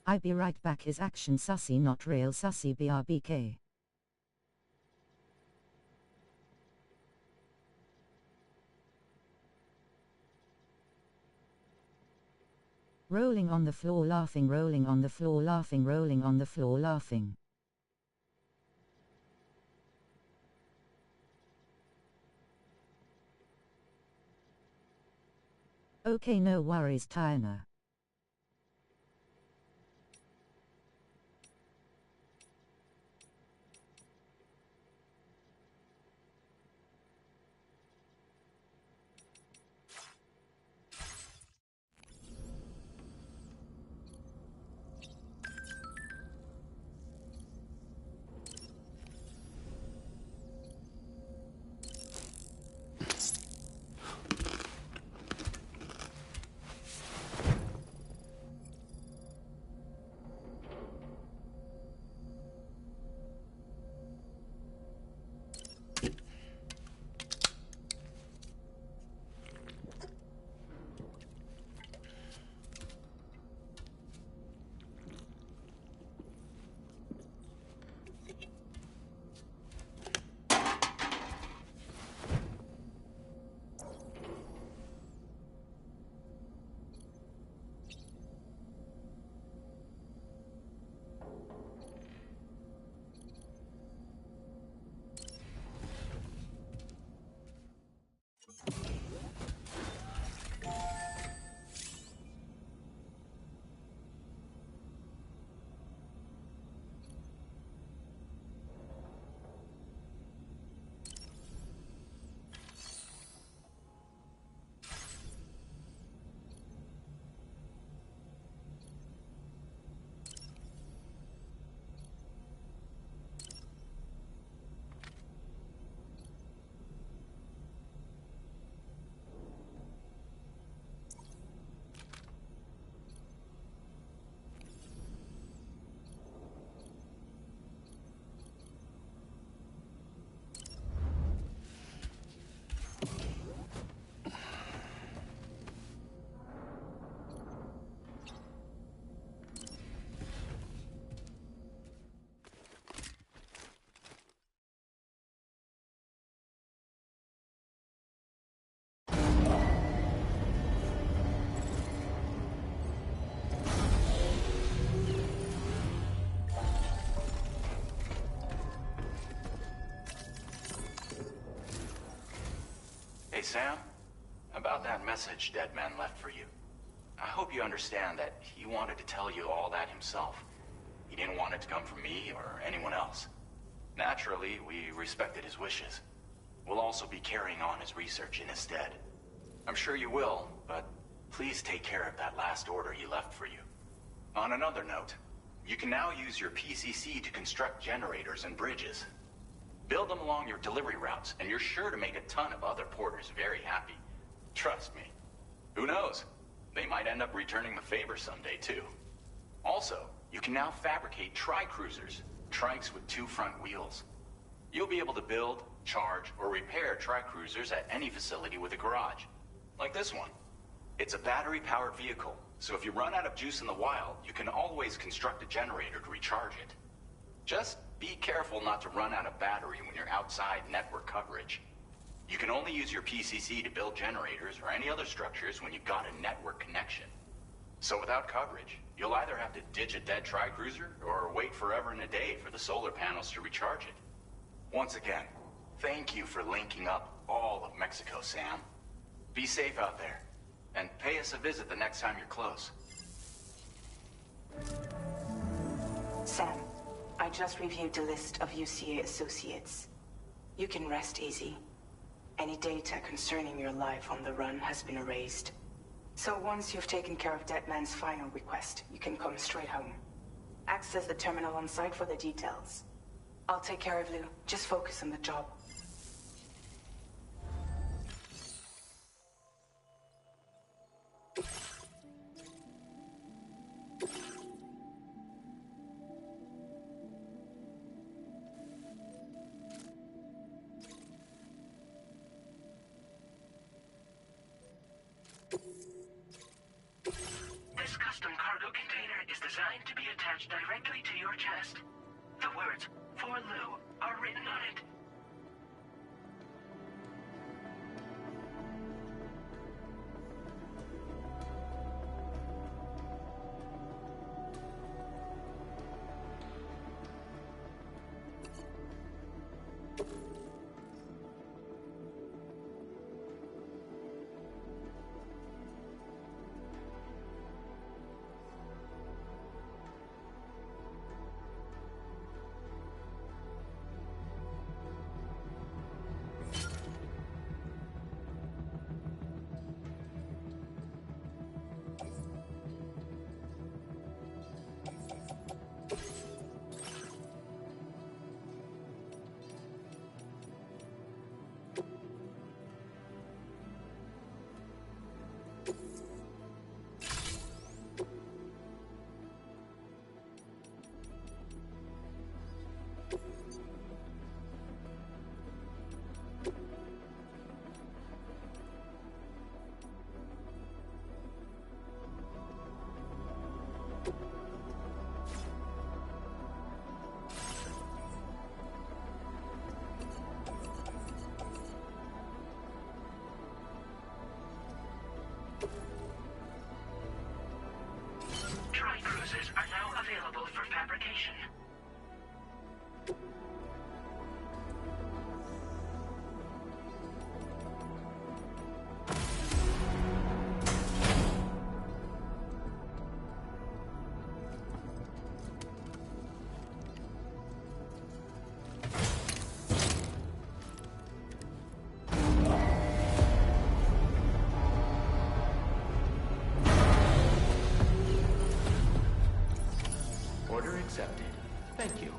I be right back. Is action sussy, not real sussy, BRBK. Rolling on the floor laughing, rolling on the floor laughing, rolling on the floor laughing. Okay, no worries, Tyner. Hey, Sam. About that message Deadman left for you. I hope you understand that he wanted to tell you all that himself. He didn't want it to come from me or anyone else. Naturally, we respected his wishes. We'll also be carrying on his research in his stead. I'm sure you will, but please take care of that last order he left for you. On another note, you can now use your PCC to construct generators and bridges. Build them along your delivery routes, and you're sure to make a ton of other porters very happy. Trust me. Who knows? They might end up returning the favor someday, too. Also, you can now fabricate tri-cruisers, trikes with 2 front wheels. You'll be able to build, charge, or repair tri-cruisers at any facility with a garage. Like this one. It's a battery-powered vehicle, so if you run out of juice in the wild, you can always construct a generator to recharge it. Just be careful not to run out of battery when you're outside network coverage. You can only use your PCC to build generators or any other structures when you've got a network connection. So without coverage, you'll either have to ditch a dead tri-cruiser or wait forever and a day for the solar panels to recharge it. Once again, thank you for linking up all of Mexico, Sam. Be safe out there, and pay us a visit the next time you're close. Sam, I just reviewed the list of UCA associates. You can rest easy. Any data concerning your life on the run has been erased. So once you've taken care of Deadman's final request, you can come straight home. Access the terminal on site for the details. I'll take care of Lou. Just focus on the job. This custom cargo container is designed to be see your chest? The words, "For Lou," are written on it. Tri-cruisers are now available for fabrication. Order accepted. Thank you.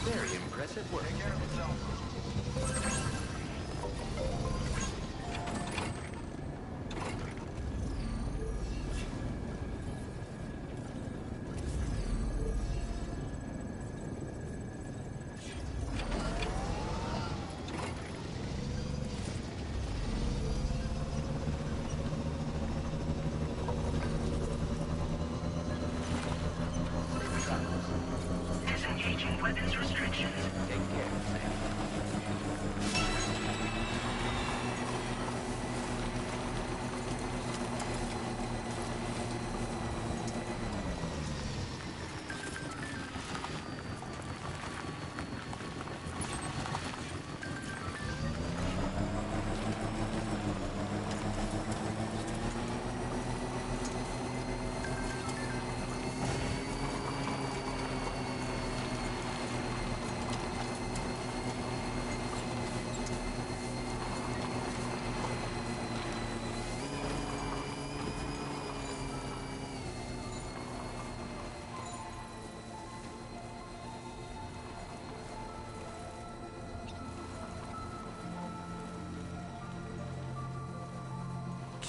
Very impressive work. Take care of yourself.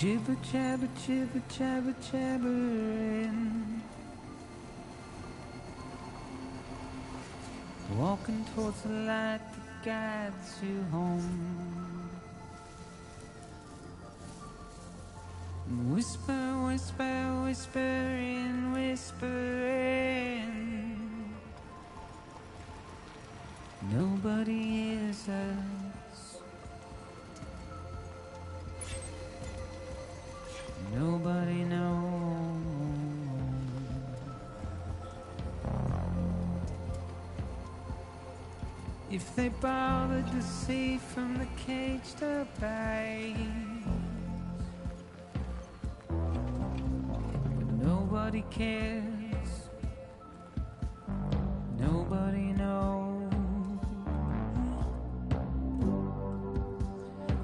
Jibber jabber, jibber jabber, jabbering. Walking towards the light that guides you home. Whisper, whisper, whispering, whispering. Nobody hears us. Nobody knows. If they bothered to see from the cage to bay. Nobody cares. Nobody knows.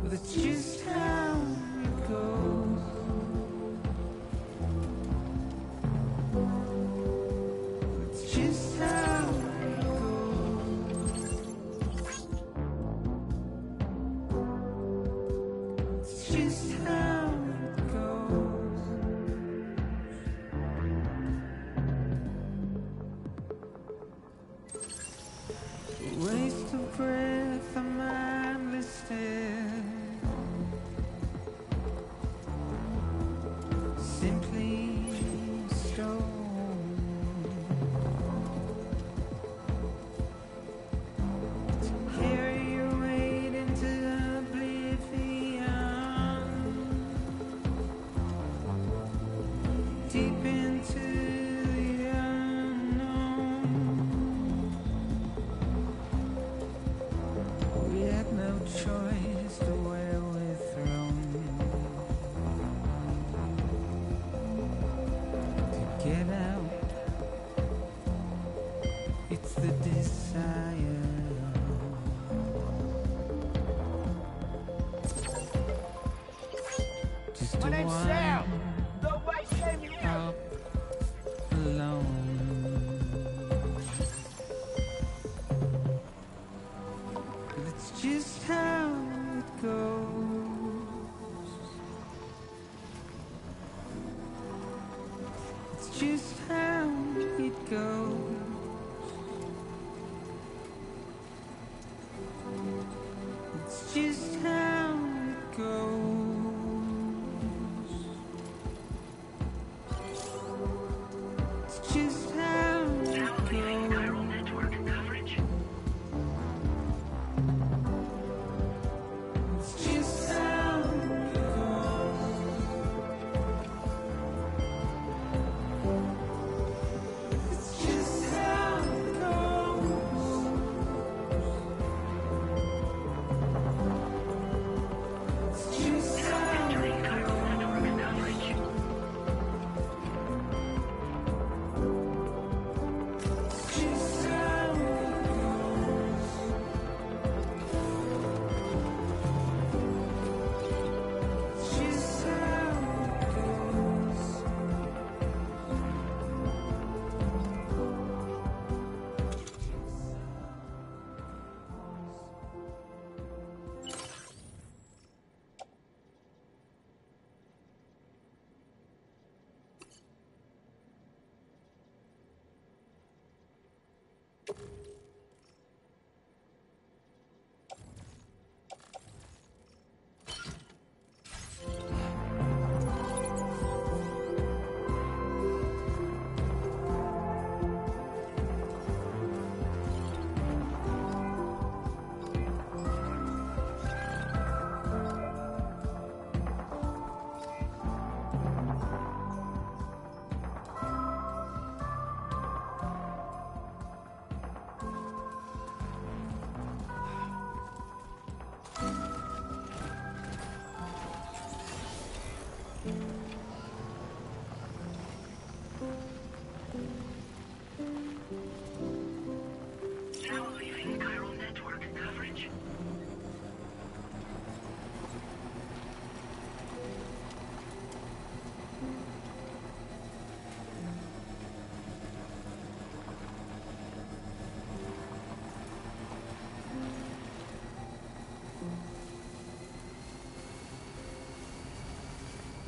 But it's just how it goes. It's just how it goes. It's just how it goes. Waste of breath, a mindless stare. Simply stone. To carry your weight into oblivion. Deep into the unknown. We had no choice to where we're thrown. To get out, it's the desire. Just My to name's wind Sam. Nobody save me. up alone. But it's just how it goes. It's just how it goes. It's just how it goes. It's just how it Leaving goes. chiral network coverage. It's just how it goes. It's just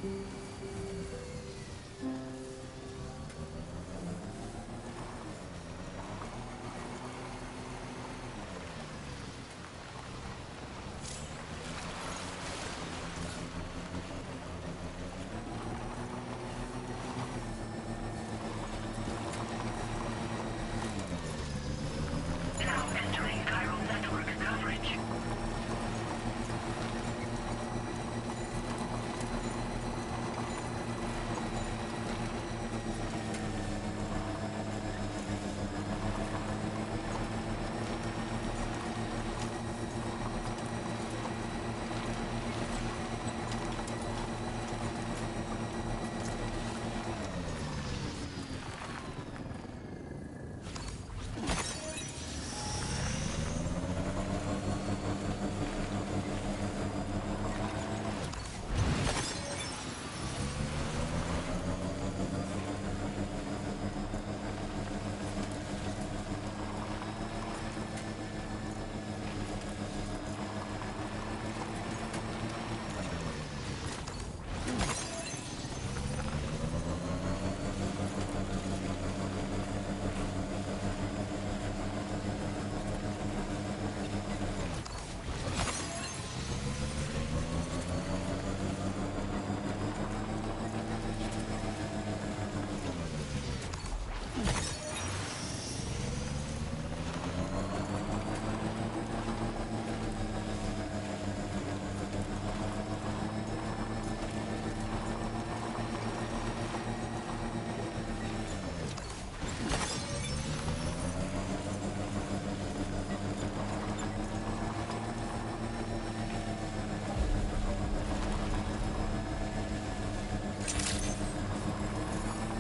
Now entering chiral network coverage.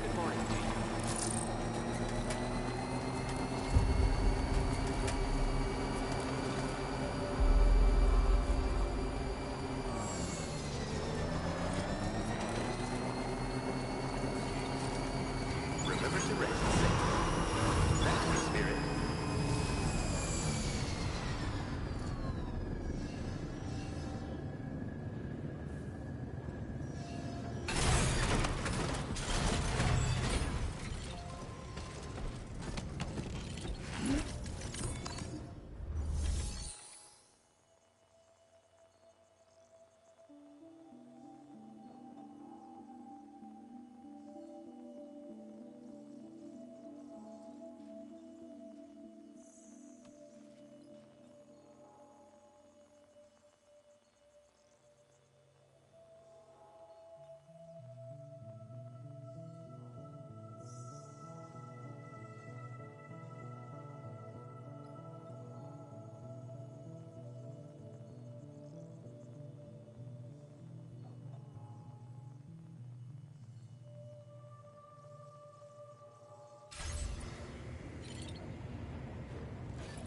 Good morning to you. Remember to rest safe. That's the spirit.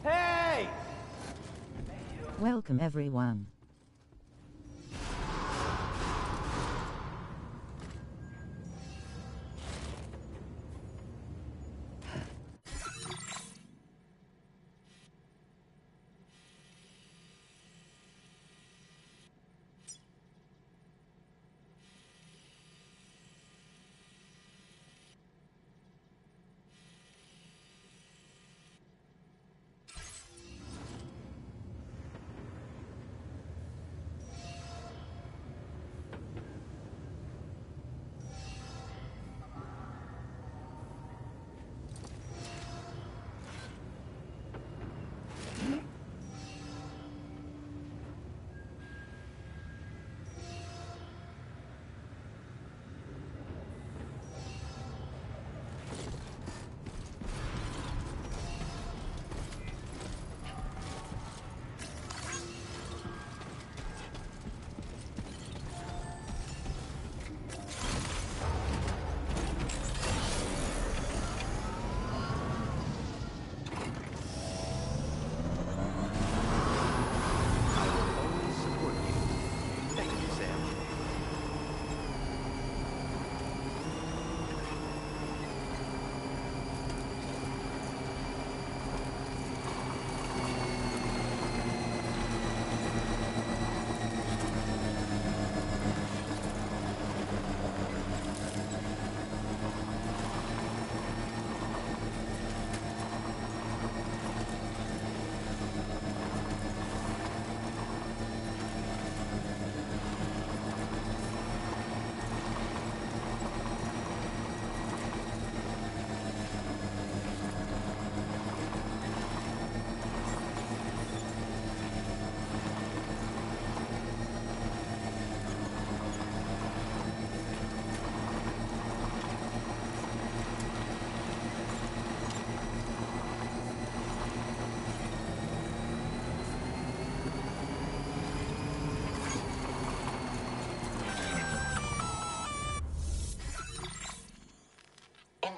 Hey! Welcome everyone.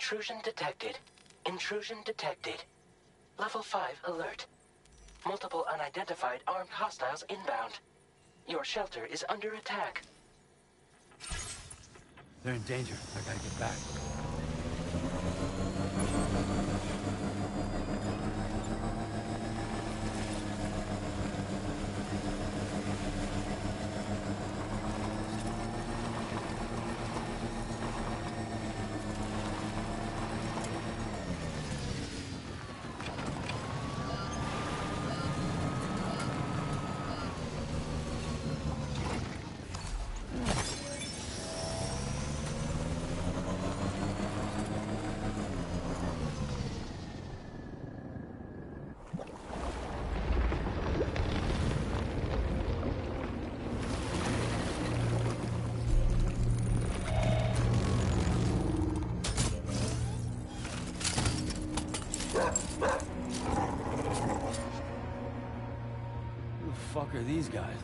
Intrusion detected. Intrusion detected. Level 5 alert. Multiple unidentified armed hostiles inbound. Your shelter is under attack. They're in danger. I gotta get back. Who the fuck are these guys?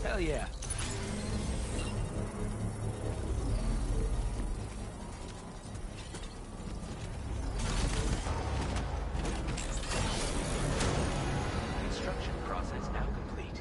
Hell yeah. Construction process now complete.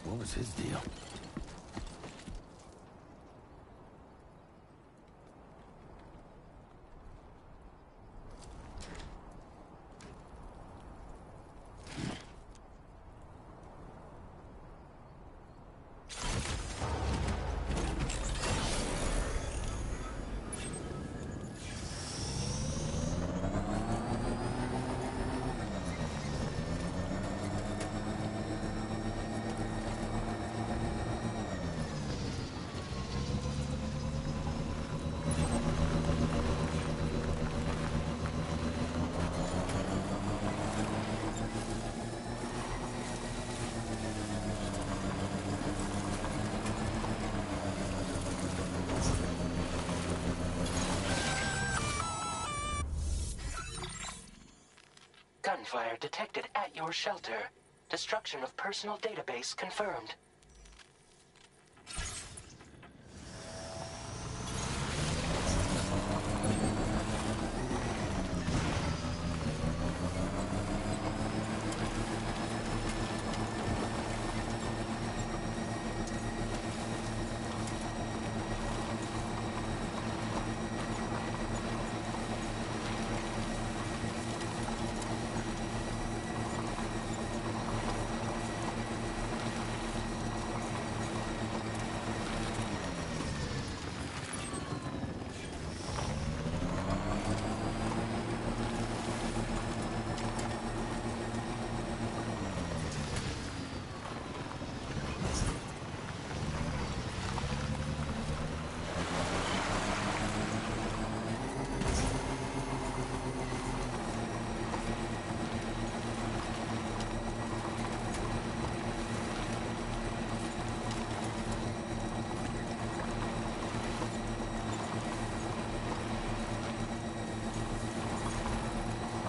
What was his deal? Gunfire detected at your shelter. Destruction of personal database confirmed.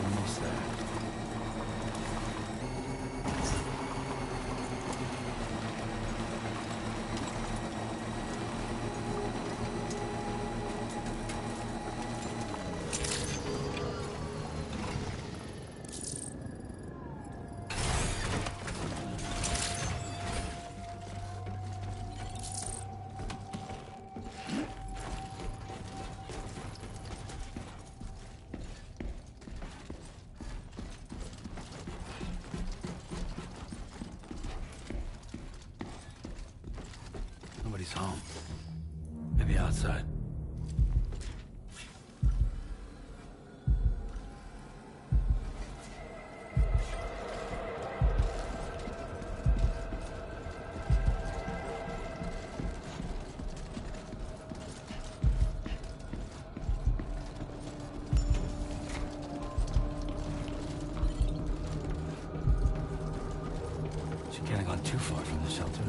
Almost there. Nobody's home. Maybe outside. She can't have gone too far from the shelter.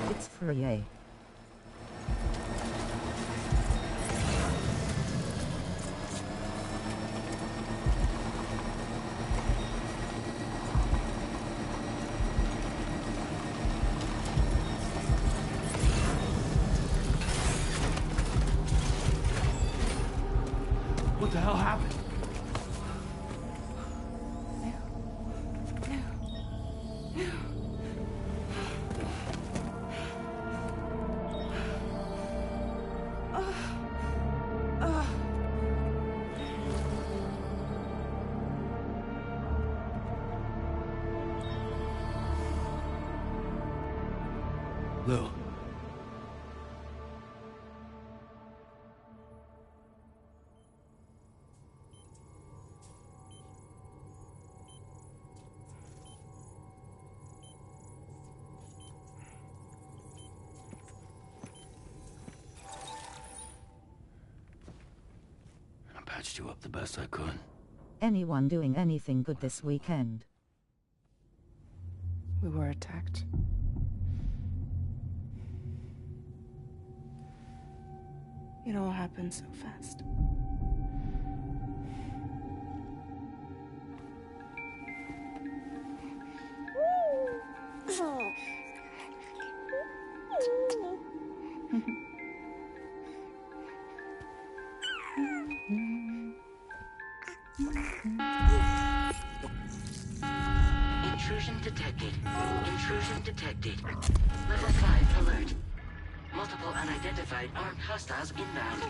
It's free, eh? What the hell happened? Lou. Patched you up the best I could. Anyone doing anything good this weekend? We were attacked. It all happened so fast. Intrusion detected. Intrusion detected. Level 5 alert. Multiple unidentified armed hostiles inbound.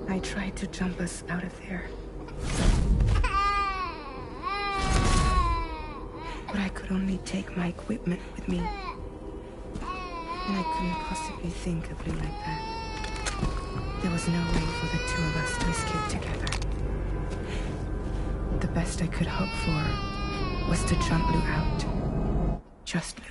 I tried to jump us out of there. But I could only take my equipment with me. And I couldn't possibly think of Lou like that. There was no way for the two of us to escape together. The best I could hope for was to jump Lou out. Just Lou.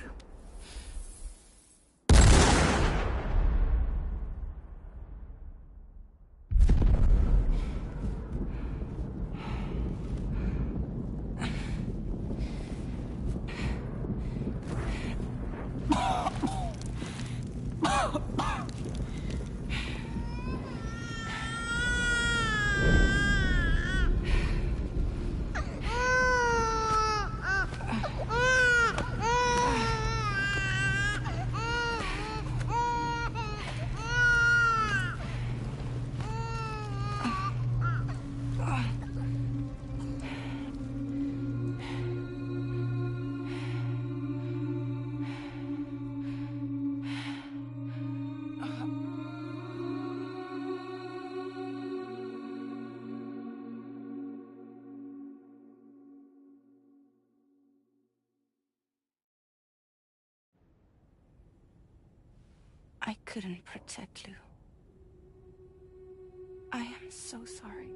I couldn't protect Lou. I am so sorry.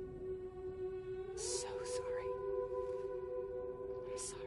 So sorry. I'm sorry.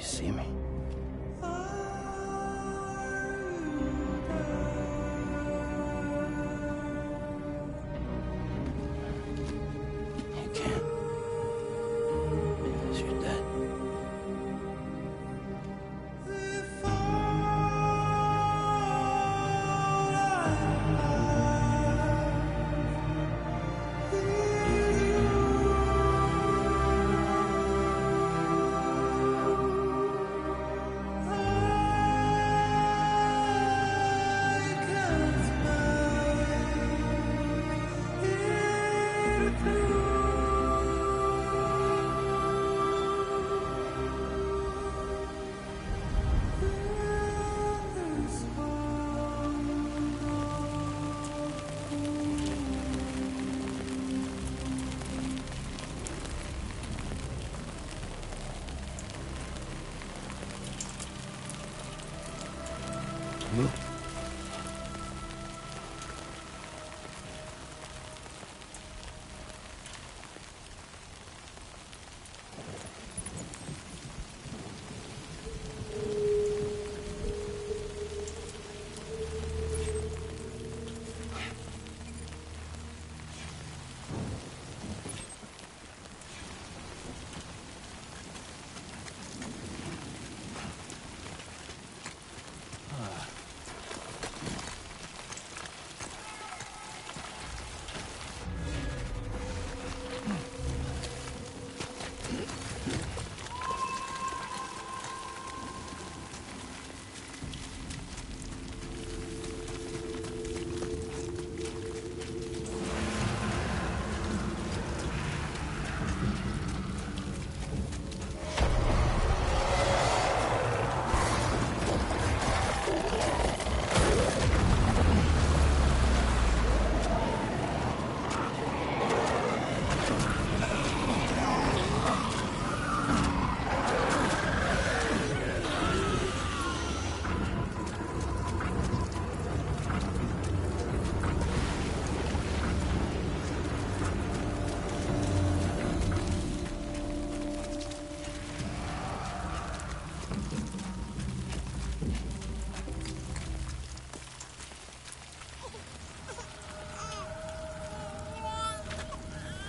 You see me? You can't. Because you're dead. Move.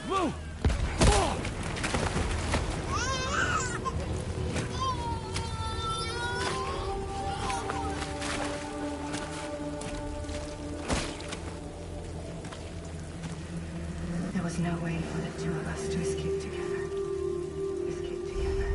Move! There was no way for the two of us to escape together. Escape together.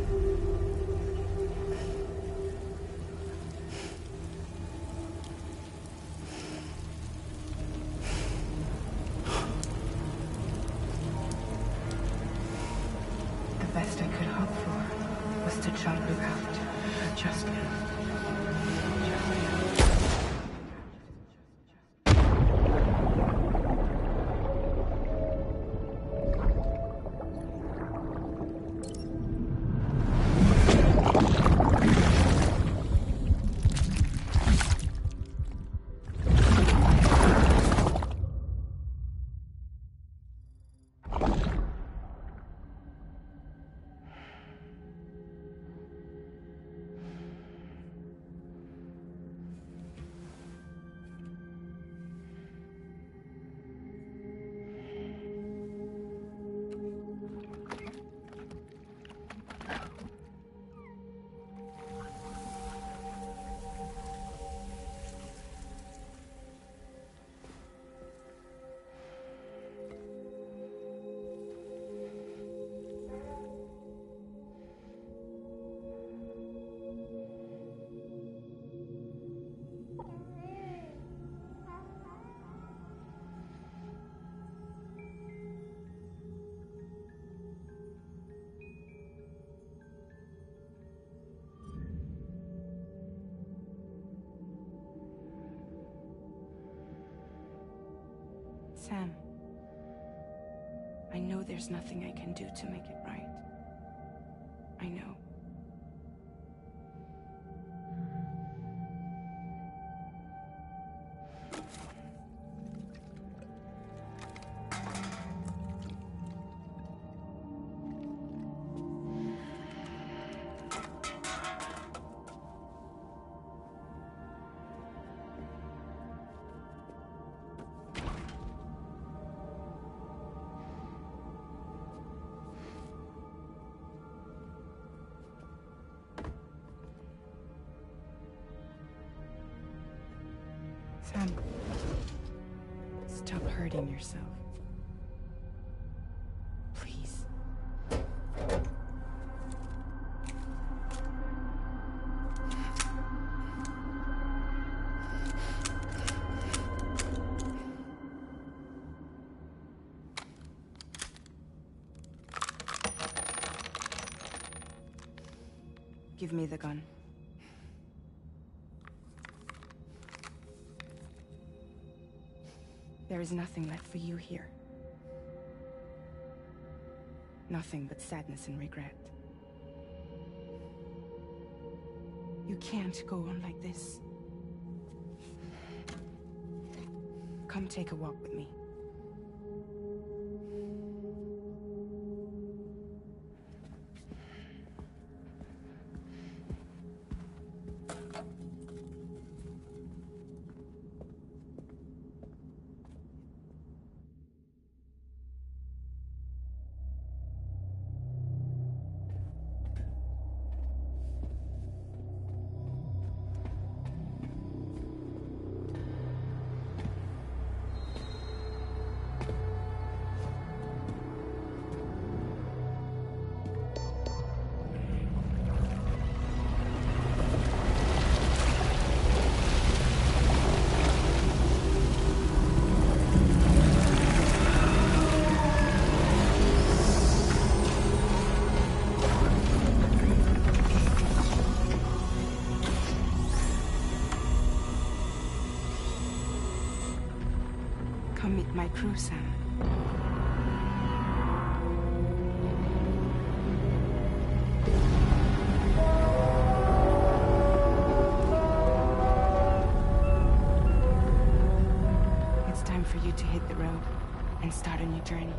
The best I could hope for was to jump the raft. Just now. Sam, I know there's nothing I can do to make it right. I know. Sam, stop hurting yourself. Please. Give me the gun. There is nothing left for you here. Nothing but sadness and regret. You can't go on like this. Come take a walk with me. Come meet my crew, Sam. It's time for you to hit the road and start a new journey.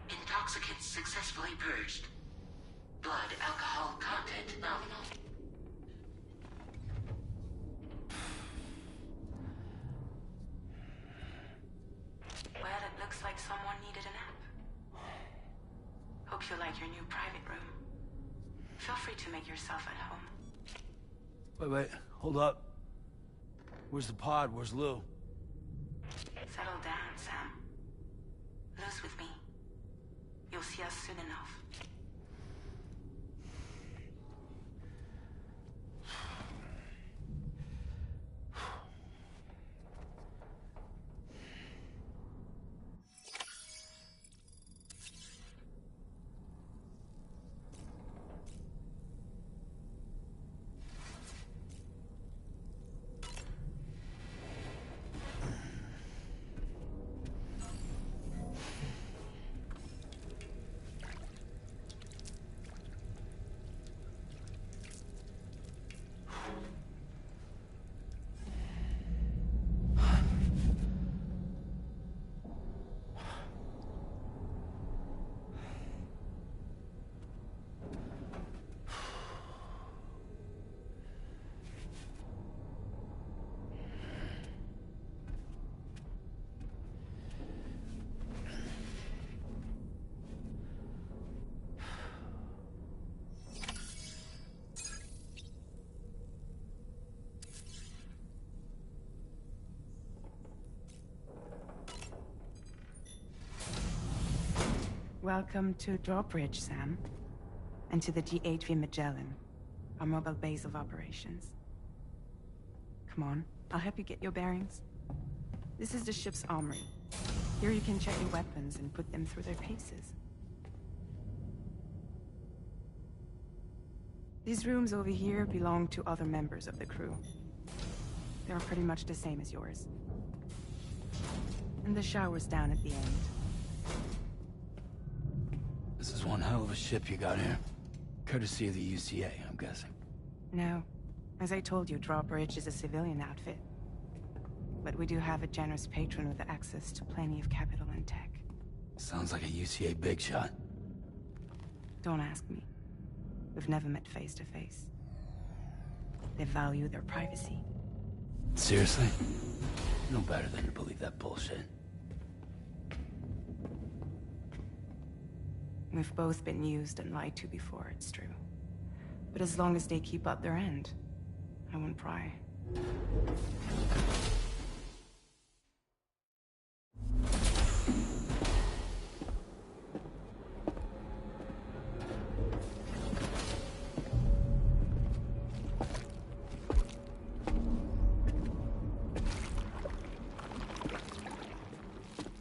Intoxicants successfully purged. Blood alcohol content nominal. Well, it looks like someone needed a nap. Hope you like your new private room. Feel free to make yourself at home. Wait, hold up. Where's the pod? Where's Lou? Settle down, Sam. Lou's with me. You'll see us soon enough. Welcome to Drawbridge, Sam. And to the GHV Magellan, our mobile base of operations. Come on, I'll help you get your bearings. This is the ship's armory. Here you can check your weapons and put them through their paces. These rooms over here belong to other members of the crew. They're pretty much the same as yours. And the shower's down at the end. This is one hell of a ship you got here. Courtesy of the UCA, I'm guessing. No. As I told you, Drawbridge is a civilian outfit. But we do have a generous patron with access to plenty of capital and tech. Sounds like a UCA big shot. Don't ask me. We've never met face to face. They value their privacy. Seriously? No better than to believe that bullshit. We've both been used and lied to before, it's true. But as long as they keep up their end, I won't pry.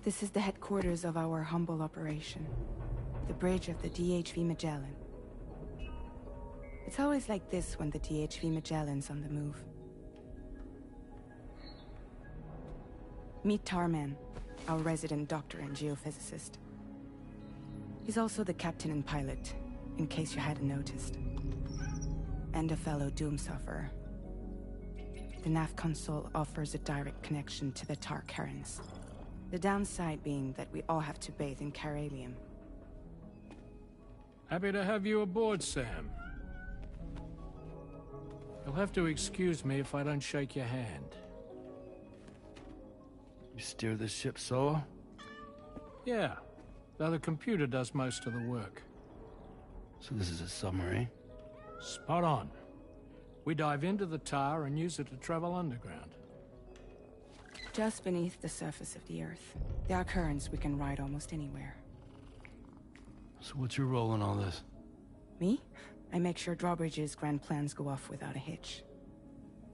This is the headquarters of our humble operation. The bridge of the DHV Magellan. It's always like this when the DHV Magellan's on the move. Meet Tarman, our resident doctor and geophysicist. He's also the captain and pilot, in case you hadn't noticed. And a fellow doom sufferer. The nav console offers a direct connection to the Tar Carens. The downside being that we all have to bathe in Caralium. Happy to have you aboard, Sam. You'll have to excuse me if I don't shake your hand. You steer this ship solo? Yeah, though the computer does most of the work. So this is a submarine? Spot on. We dive into the Tar and use it to travel underground. Just beneath the surface of the Earth, there are currents we can ride almost anywhere. So what's your role in all this? Me? I make sure Drawbridge's grand plans go off without a hitch.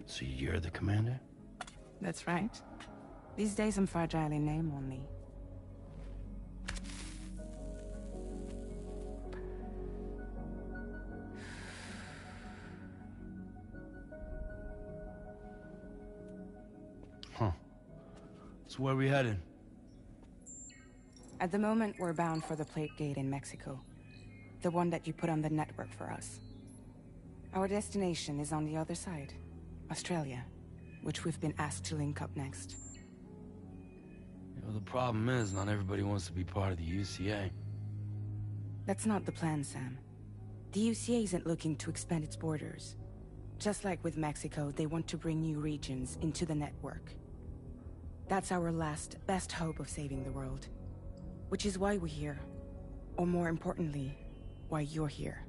So you're the commander? That's right. These days I'm fragile in name only. Huh. So where are we headed? At the moment, we're bound for the Plate Gate in Mexico. The one that you put on the network for us. Our destination is on the other side, Australia, which we've been asked to link up next. You know, the problem is, not everybody wants to be part of the UCA. That's not the plan, Sam. The UCA isn't looking to expand its borders. Just like with Mexico, they want to bring new regions into the network. That's our last, best hope of saving the world. Which is why we're here. Or more importantly, why you're here.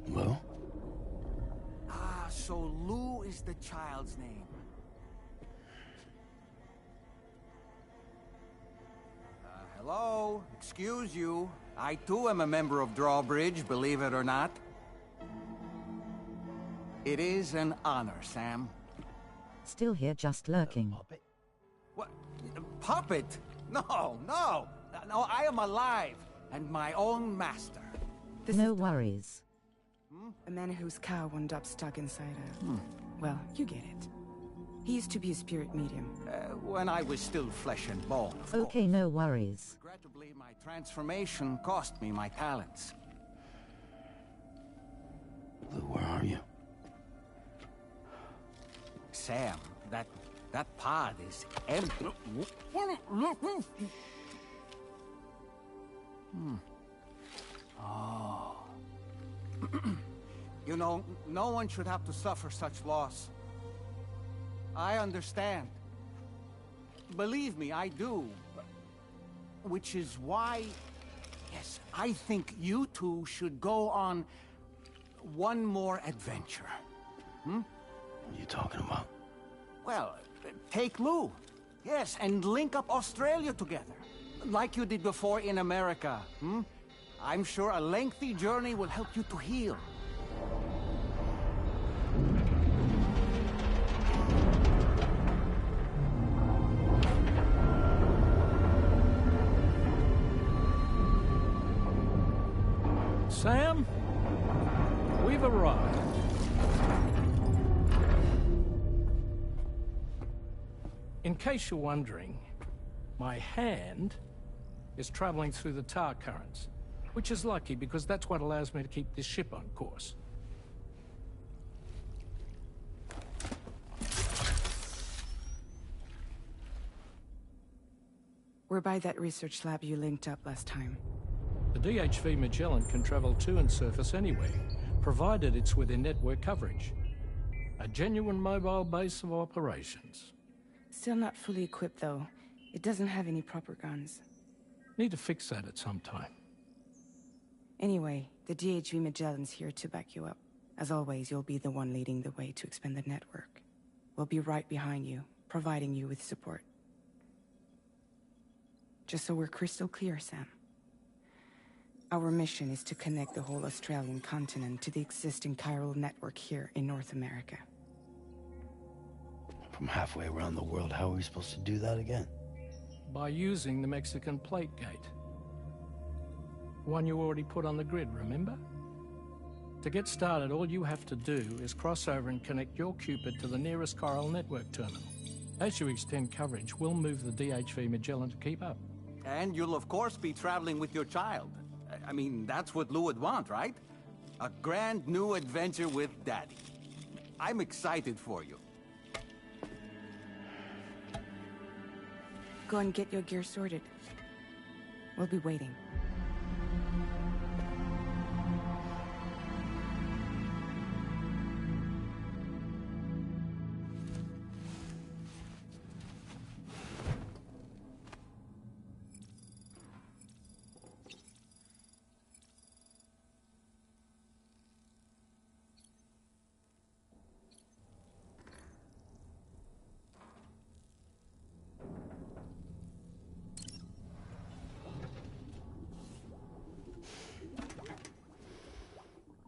Lou? Ah, so Lou is the child's name. Hello? Excuse you. I too am a member of Drawbridge, believe it or not. It is an honor, Sam. Still here just lurking. What? Puppet? No, no! No, I am alive, and my own master. No worries. A man whose cow wound up stuck inside a... Well, you get it. He used to be a spirit medium. When I was still flesh and bone, of Okay, course. no worries. Regrettably, my transformation cost me my talents. Lou, where are you? Sam, that pod is empty. Oh. You know, no one should have to suffer such loss. I understand. Believe me, I do. Which is why, yes, I think you two should go on one more adventure. What are you talking about? Well, take Lou. Yes, and link up Australia together. Like you did before in America. I'm sure a lengthy journey will help you to heal. Sam, we've arrived. In case you're wondering, my hand is traveling through the tar currents, which is lucky because that's what allows me to keep this ship on course. We're by that research lab you linked up last time. The DHV Magellan can travel to and surface anywhere, provided it's within network coverage. A genuine mobile base of operations. Still not fully equipped, though. It doesn't have any proper guns. Need to fix that at some time. Anyway, the DHV Magellan's here to back you up. As always, you'll be the one leading the way to expand the network. We'll be right behind you, providing you with support. Just so we're crystal clear, Sam. Our mission is to connect the whole Australian continent to the existing chiral network here in North America. From halfway around the world, how are we supposed to do that again? By using the Mexican plate gate. One you already put on the grid, remember? To get started, all you have to do is cross over and connect your Cupid to the nearest chiral network terminal. As you extend coverage, we'll move the DHV Magellan to keep up. And you'll of course be traveling with your child. I mean, that's what Lou would want, right? A grand new adventure with Daddy. I'm excited for you. Go and get your gear sorted. We'll be waiting.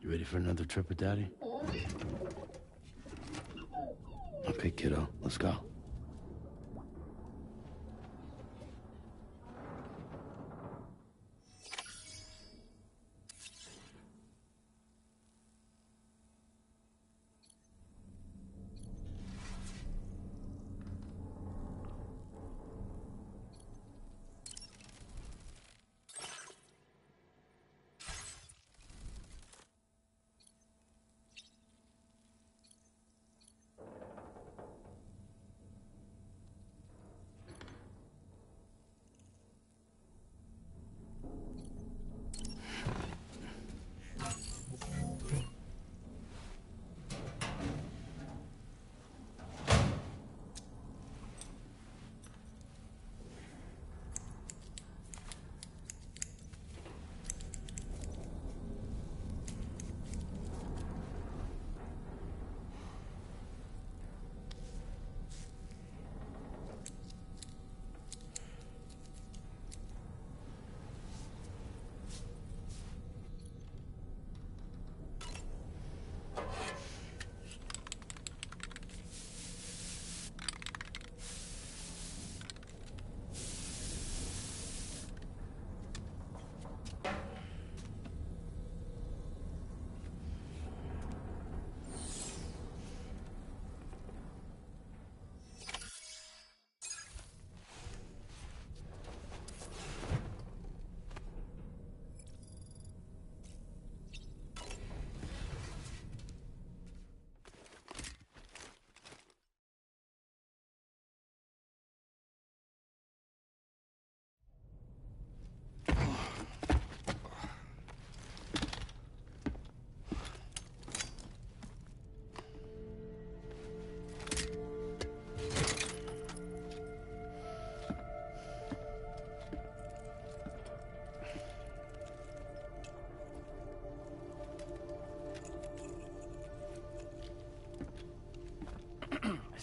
You ready for another trip with Daddy? Okay, kiddo, let's go.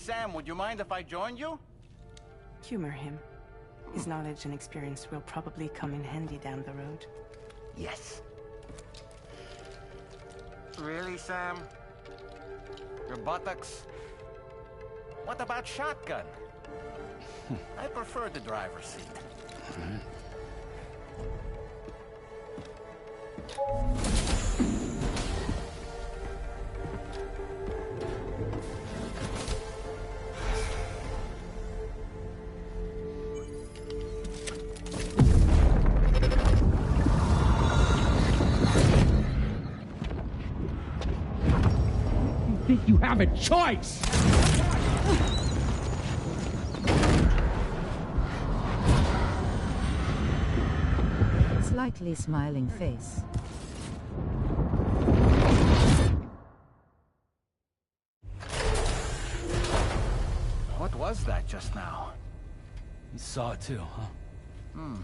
Sam, would you mind if I joined you? Humor him. His knowledge and experience will probably come in handy down the road. Yes. Really, Sam? Your buttocks? What about shotgun? I prefer the driver's seat. think you have a choice! Slightly smiling face. What was that just now? You saw it too, huh? Hmm.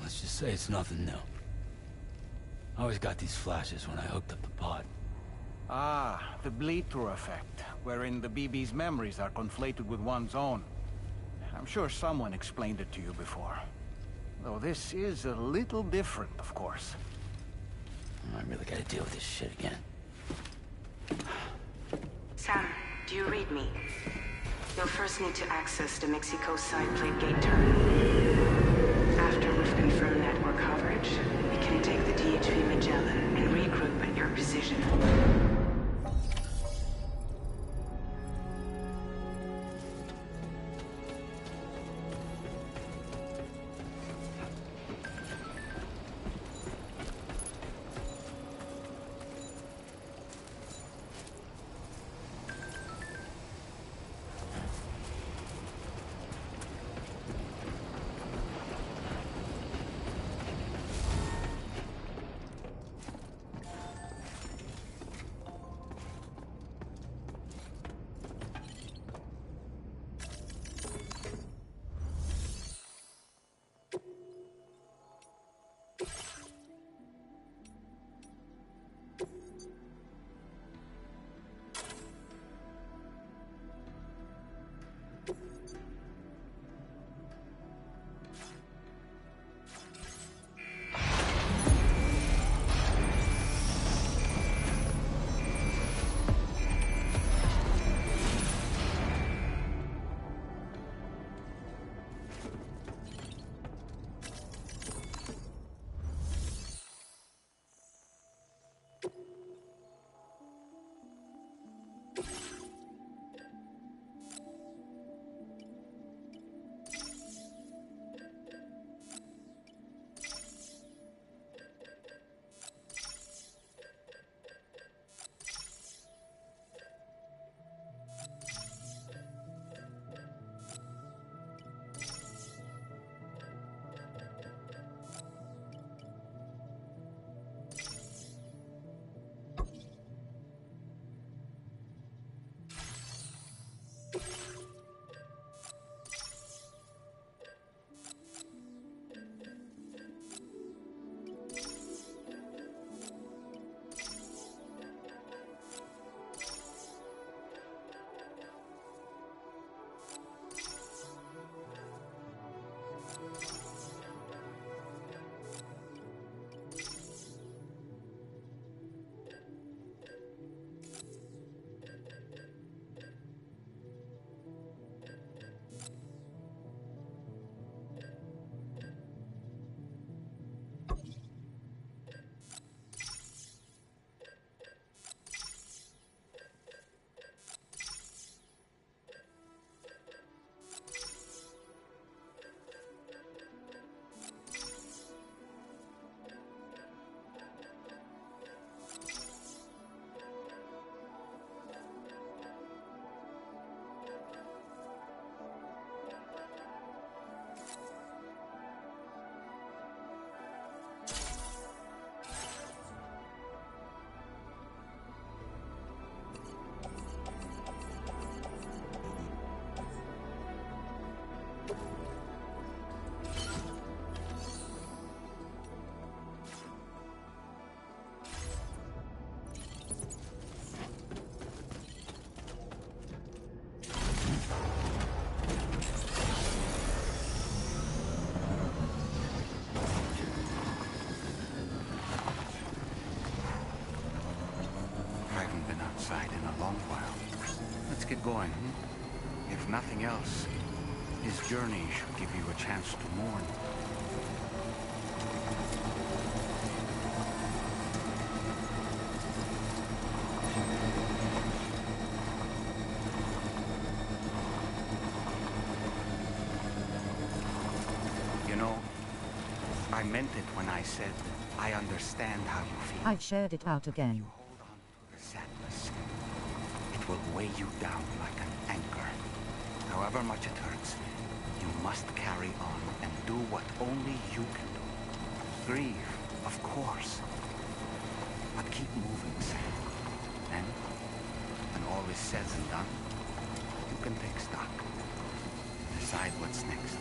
Let's just say it's nothing new. I always got these flashes when I hooked up the pod. Ah, the bleed-through effect, wherein the BB's memories are conflated with one's own. I'm sure someone explained it to you before. Though this is a little different, of course. I really gotta deal with this shit again. Sam, do you read me? You'll first need to access the Mexico side plate gate terminal. After we've confirmed network coverage, we can take the DHV Magellan and regroup at your position. Get going, If nothing else, his journey should give you a chance to mourn. You know, I meant it when I said I understand how you feel. I've shared it out again. will weigh you down like an anchor. However much it hurts, you must carry on and do what only you can do. Grieve, of course. But keep moving, Sam. Then, when all is said and done, you can take stock. Decide what's next.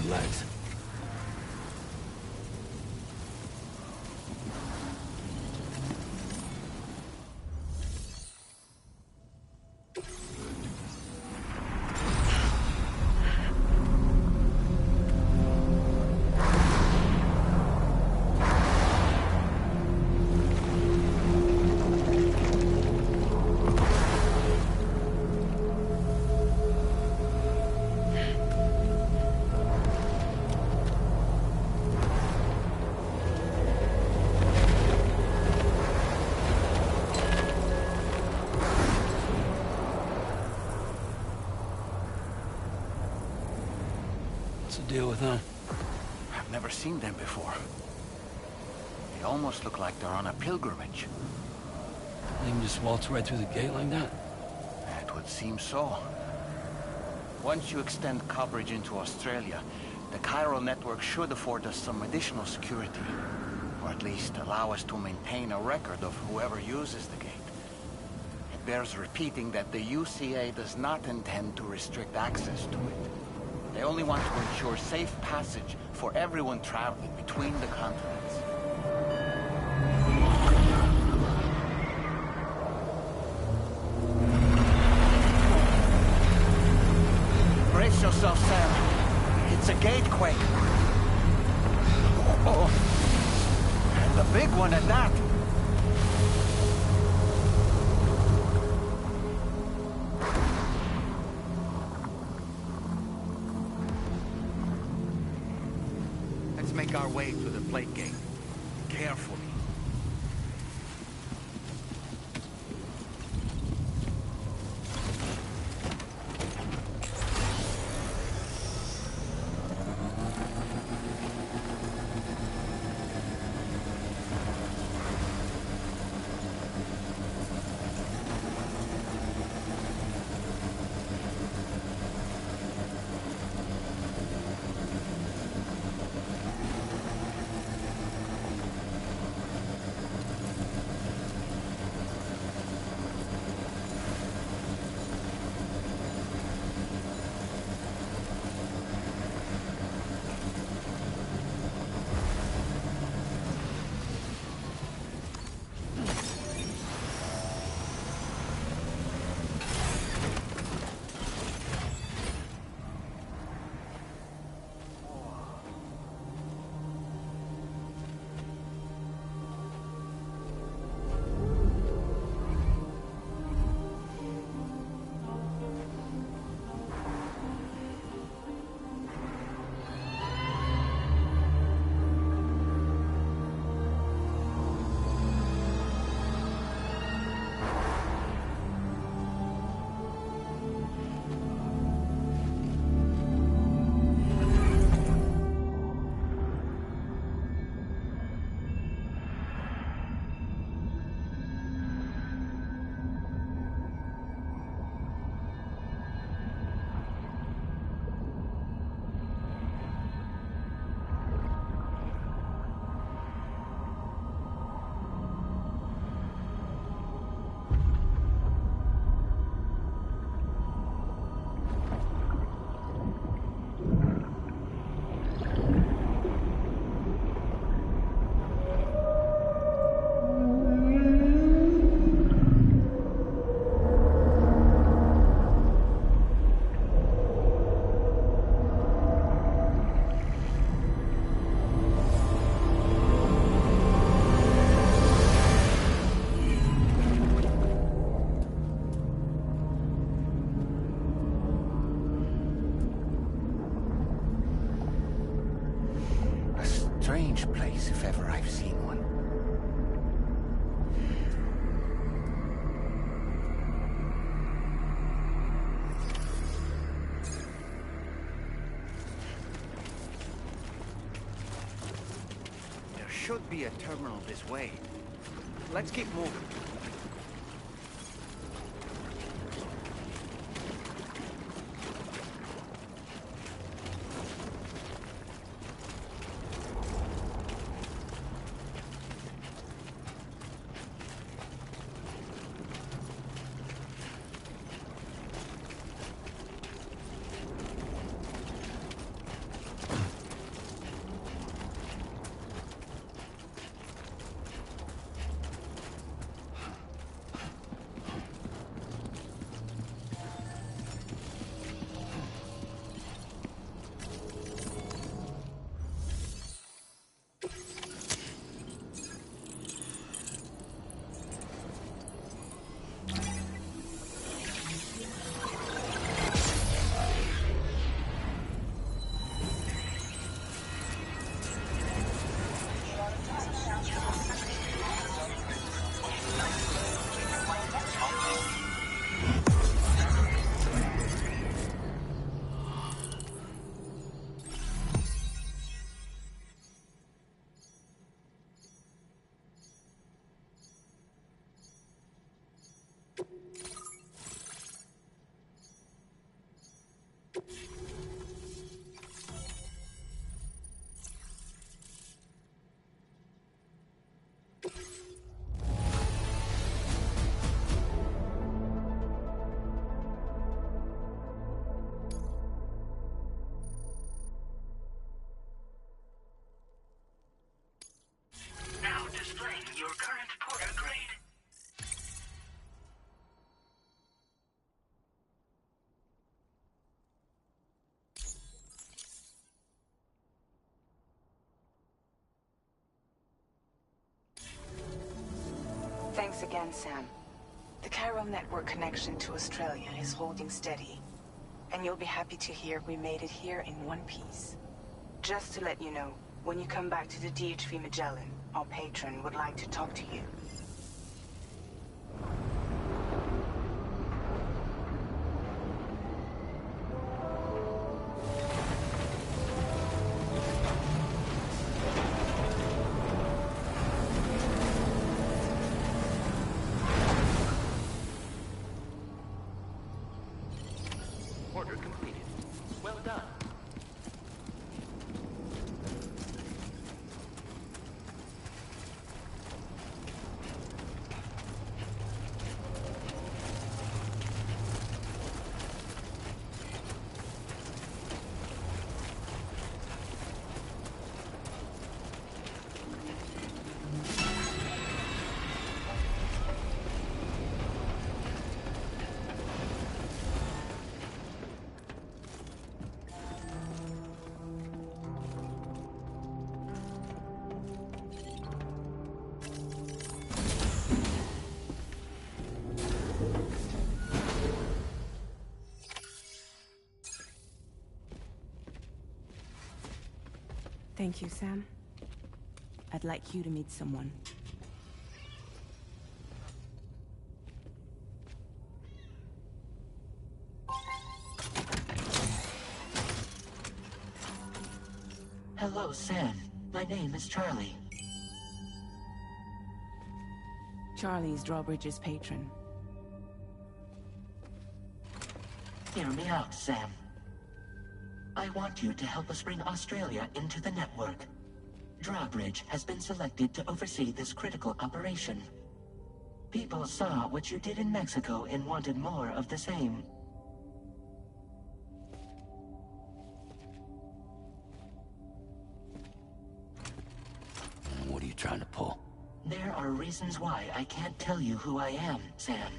legs. Deal with them. I've never seen them before. They almost look like they're on a pilgrimage. They can just waltz right through the gate like that? It would seem so. Once you extend coverage into Australia, the chiral network should afford us some additional security. Or at least allow us to maintain a record of whoever uses the gate. It bears repeating that the UCA does not intend to restrict access to it. They only want to ensure safe passage for everyone traveling between the continents. Brace yourself, Sam. It's a gatequake. Oh, and a big one at that. Make our way to the plate gate. Carefully. strange place if ever I've seen one. There should be a terminal this way. Let's keep moving. Now displaying your current porter grade. Thanks again, Sam. The chiral network connection to Australia is holding steady. And you'll be happy to hear we made it here in one piece. Just to let you know, when you come back to the DHV Magellan, our patron would like to talk to you. Order completed. Well done. Thank you, Sam. I'd like you to meet someone. Hello, Sam. My name is Charlie. Charlie's Drawbridge's patron. Hear me out, Sam. I want you to help us bring Australia into the network. Drawbridge has been selected to oversee this critical operation. People saw what you did in Mexico and wanted more of the same. What are you trying to pull? There are reasons why I can't tell you who I am, Sam.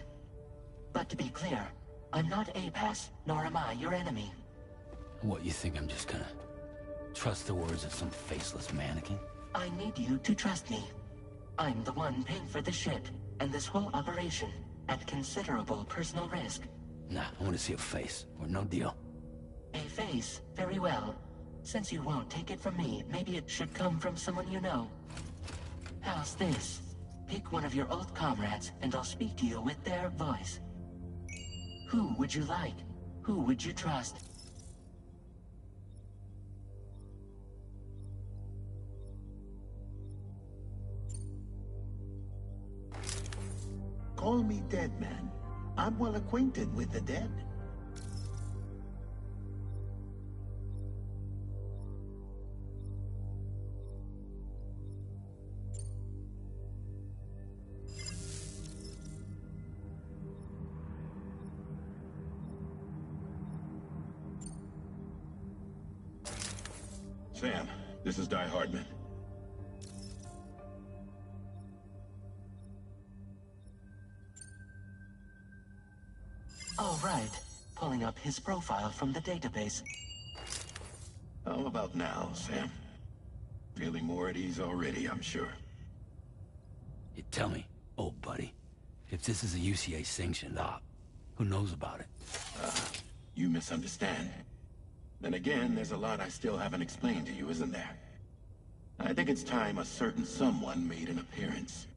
But to be clear, I'm not APAS, nor am I your enemy. What, you think I'm just gonna trust the words of some faceless mannequin? I need you to trust me. I'm the one paying for the ship and this whole operation at considerable personal risk. Nah, I want to see a face, or no deal. A face, very well. Since you won't take it from me, maybe it should come from someone you know. How's this? Pick one of your old comrades, and I'll speak to you with their voice. Who would you like? Who would you trust? Call me dead man. I'm well acquainted with the dead. Sam, this is Die Hardman. All right. Pulling up his profile from the database. How about now, Sam? Feeling more at ease already, I'm sure. You tell me, old buddy, if this is a UCA sanctioned op, who knows about it? You misunderstand. Then again, there's a lot I still haven't explained to you, isn't there? I think it's time a certain someone made an appearance.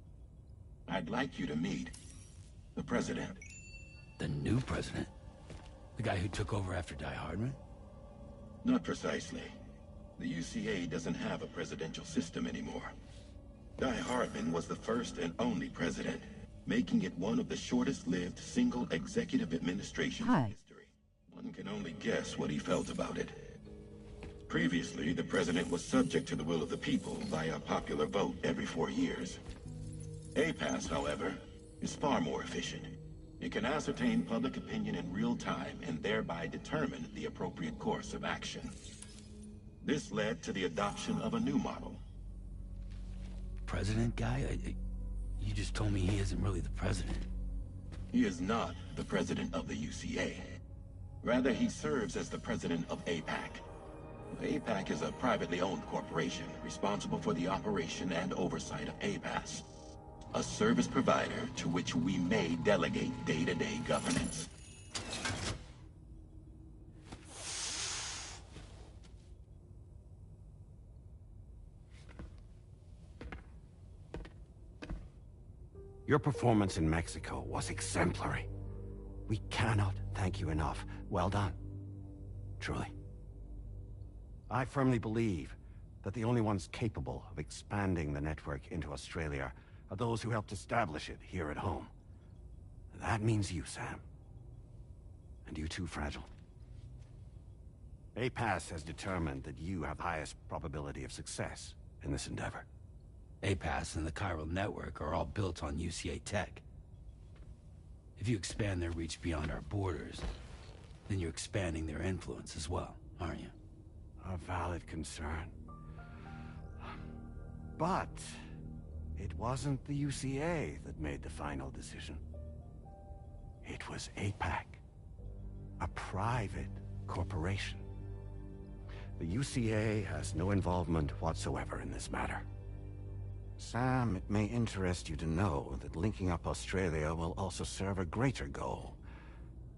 I'd like you to meet the President. The new president? The guy who took over after Die Hardman? Not precisely. The UCA doesn't have a presidential system anymore. Die Hardman was the first and only president, making it one of the shortest-lived single executive administrations in history. One can only guess what he felt about it. Previously, the president was subject to the will of the people via popular vote every 4 years. APAS, however, is far more efficient. It can ascertain public opinion in real time and thereby determine the appropriate course of action. This led to the adoption of a new model. President guy? You just told me he isn't really the president. He is not the president of the UCA. Rather, he serves as the president of APAC. APAC is a privately owned corporation responsible for the operation and oversight of APAS, a service provider to which we may delegate day-to-day governance. Your performance in Mexico was exemplary. We cannot thank you enough. Well done. Truly. I firmly believe that the only ones capable of expanding the network into Australia are those who helped establish it here at home. That means you, Sam. And you too, Fragile. APAS has determined that you have the highest probability of success in this endeavor. APAS and the chiral network are all built on UCA tech. If you expand their reach beyond our borders, then you're expanding their influence as well, aren't you? A valid concern. But it wasn't the UCA that made the final decision. It was APAC, a private corporation. The UCA has no involvement whatsoever in this matter. Sam, it may interest you to know that linking up Australia will also serve a greater goal.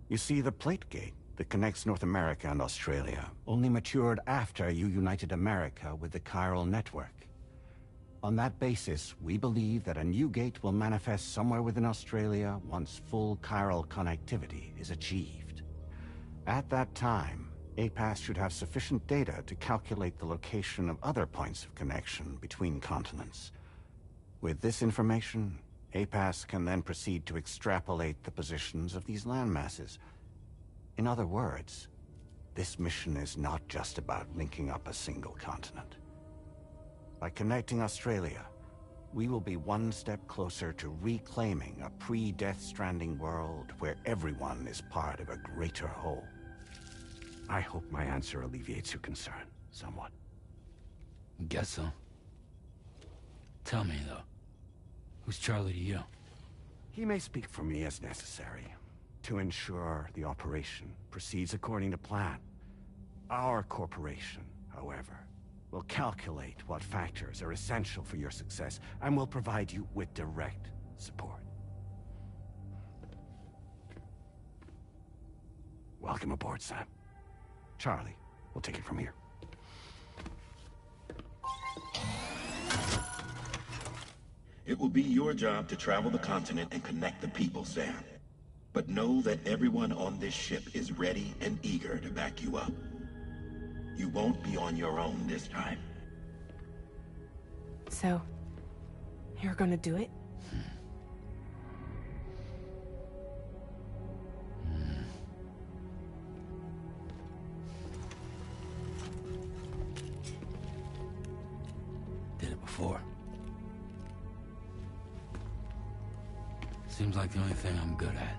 You see, the plate gate that connects North America and Australia only matured after you united America with the chiral network. On that basis, we believe that a new gate will manifest somewhere within Australia once full chiral connectivity is achieved. At that time, APAS should have sufficient data to calculate the location of other points of connection between continents. With this information, APAS can then proceed to extrapolate the positions of these landmasses. In other words, this mission is not just about linking up a single continent. By connecting Australia, we will be one step closer to reclaiming a pre-Death Stranding world where everyone is part of a greater whole. I hope my answer alleviates your concern somewhat. Guess so. Tell me, though, who's Charlie to you? He may speak for me as necessary to ensure the operation proceeds according to plan. Our corporation, however, will calculate what factors are essential for your success and will provide you with direct support. Welcome aboard, Sam. Charlie, we'll take it from here. It will be your job to travel the continent and connect the people, Sam. But know that everyone on this ship is ready and eager to back you up. You won't be on your own this time. So, you're gonna do it? Did it before. Seems like the only thing I'm good at.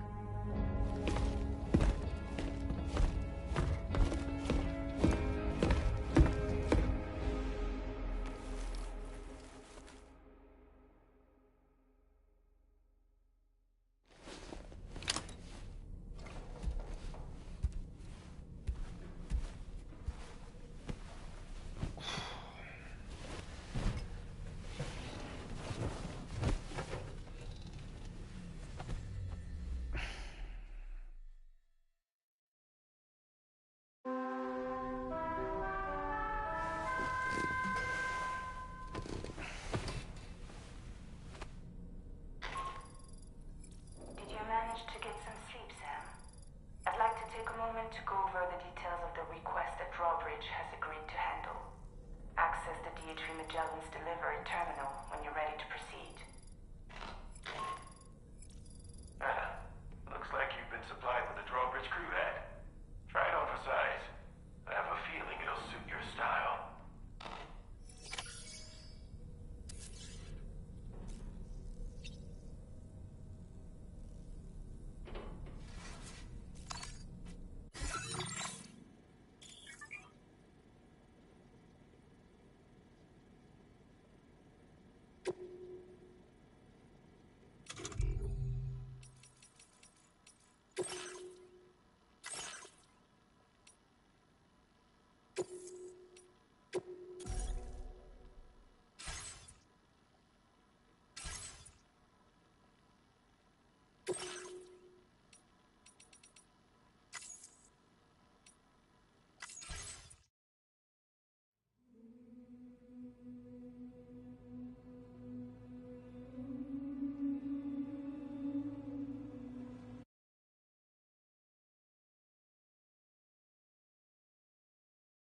Did you manage to get some sleep, Sam? I'd like to take a moment to go over the details of the request that Drawbridge has agreed to handle. Access the D.H. Magellan's delivery terminal when you're ready to proceed.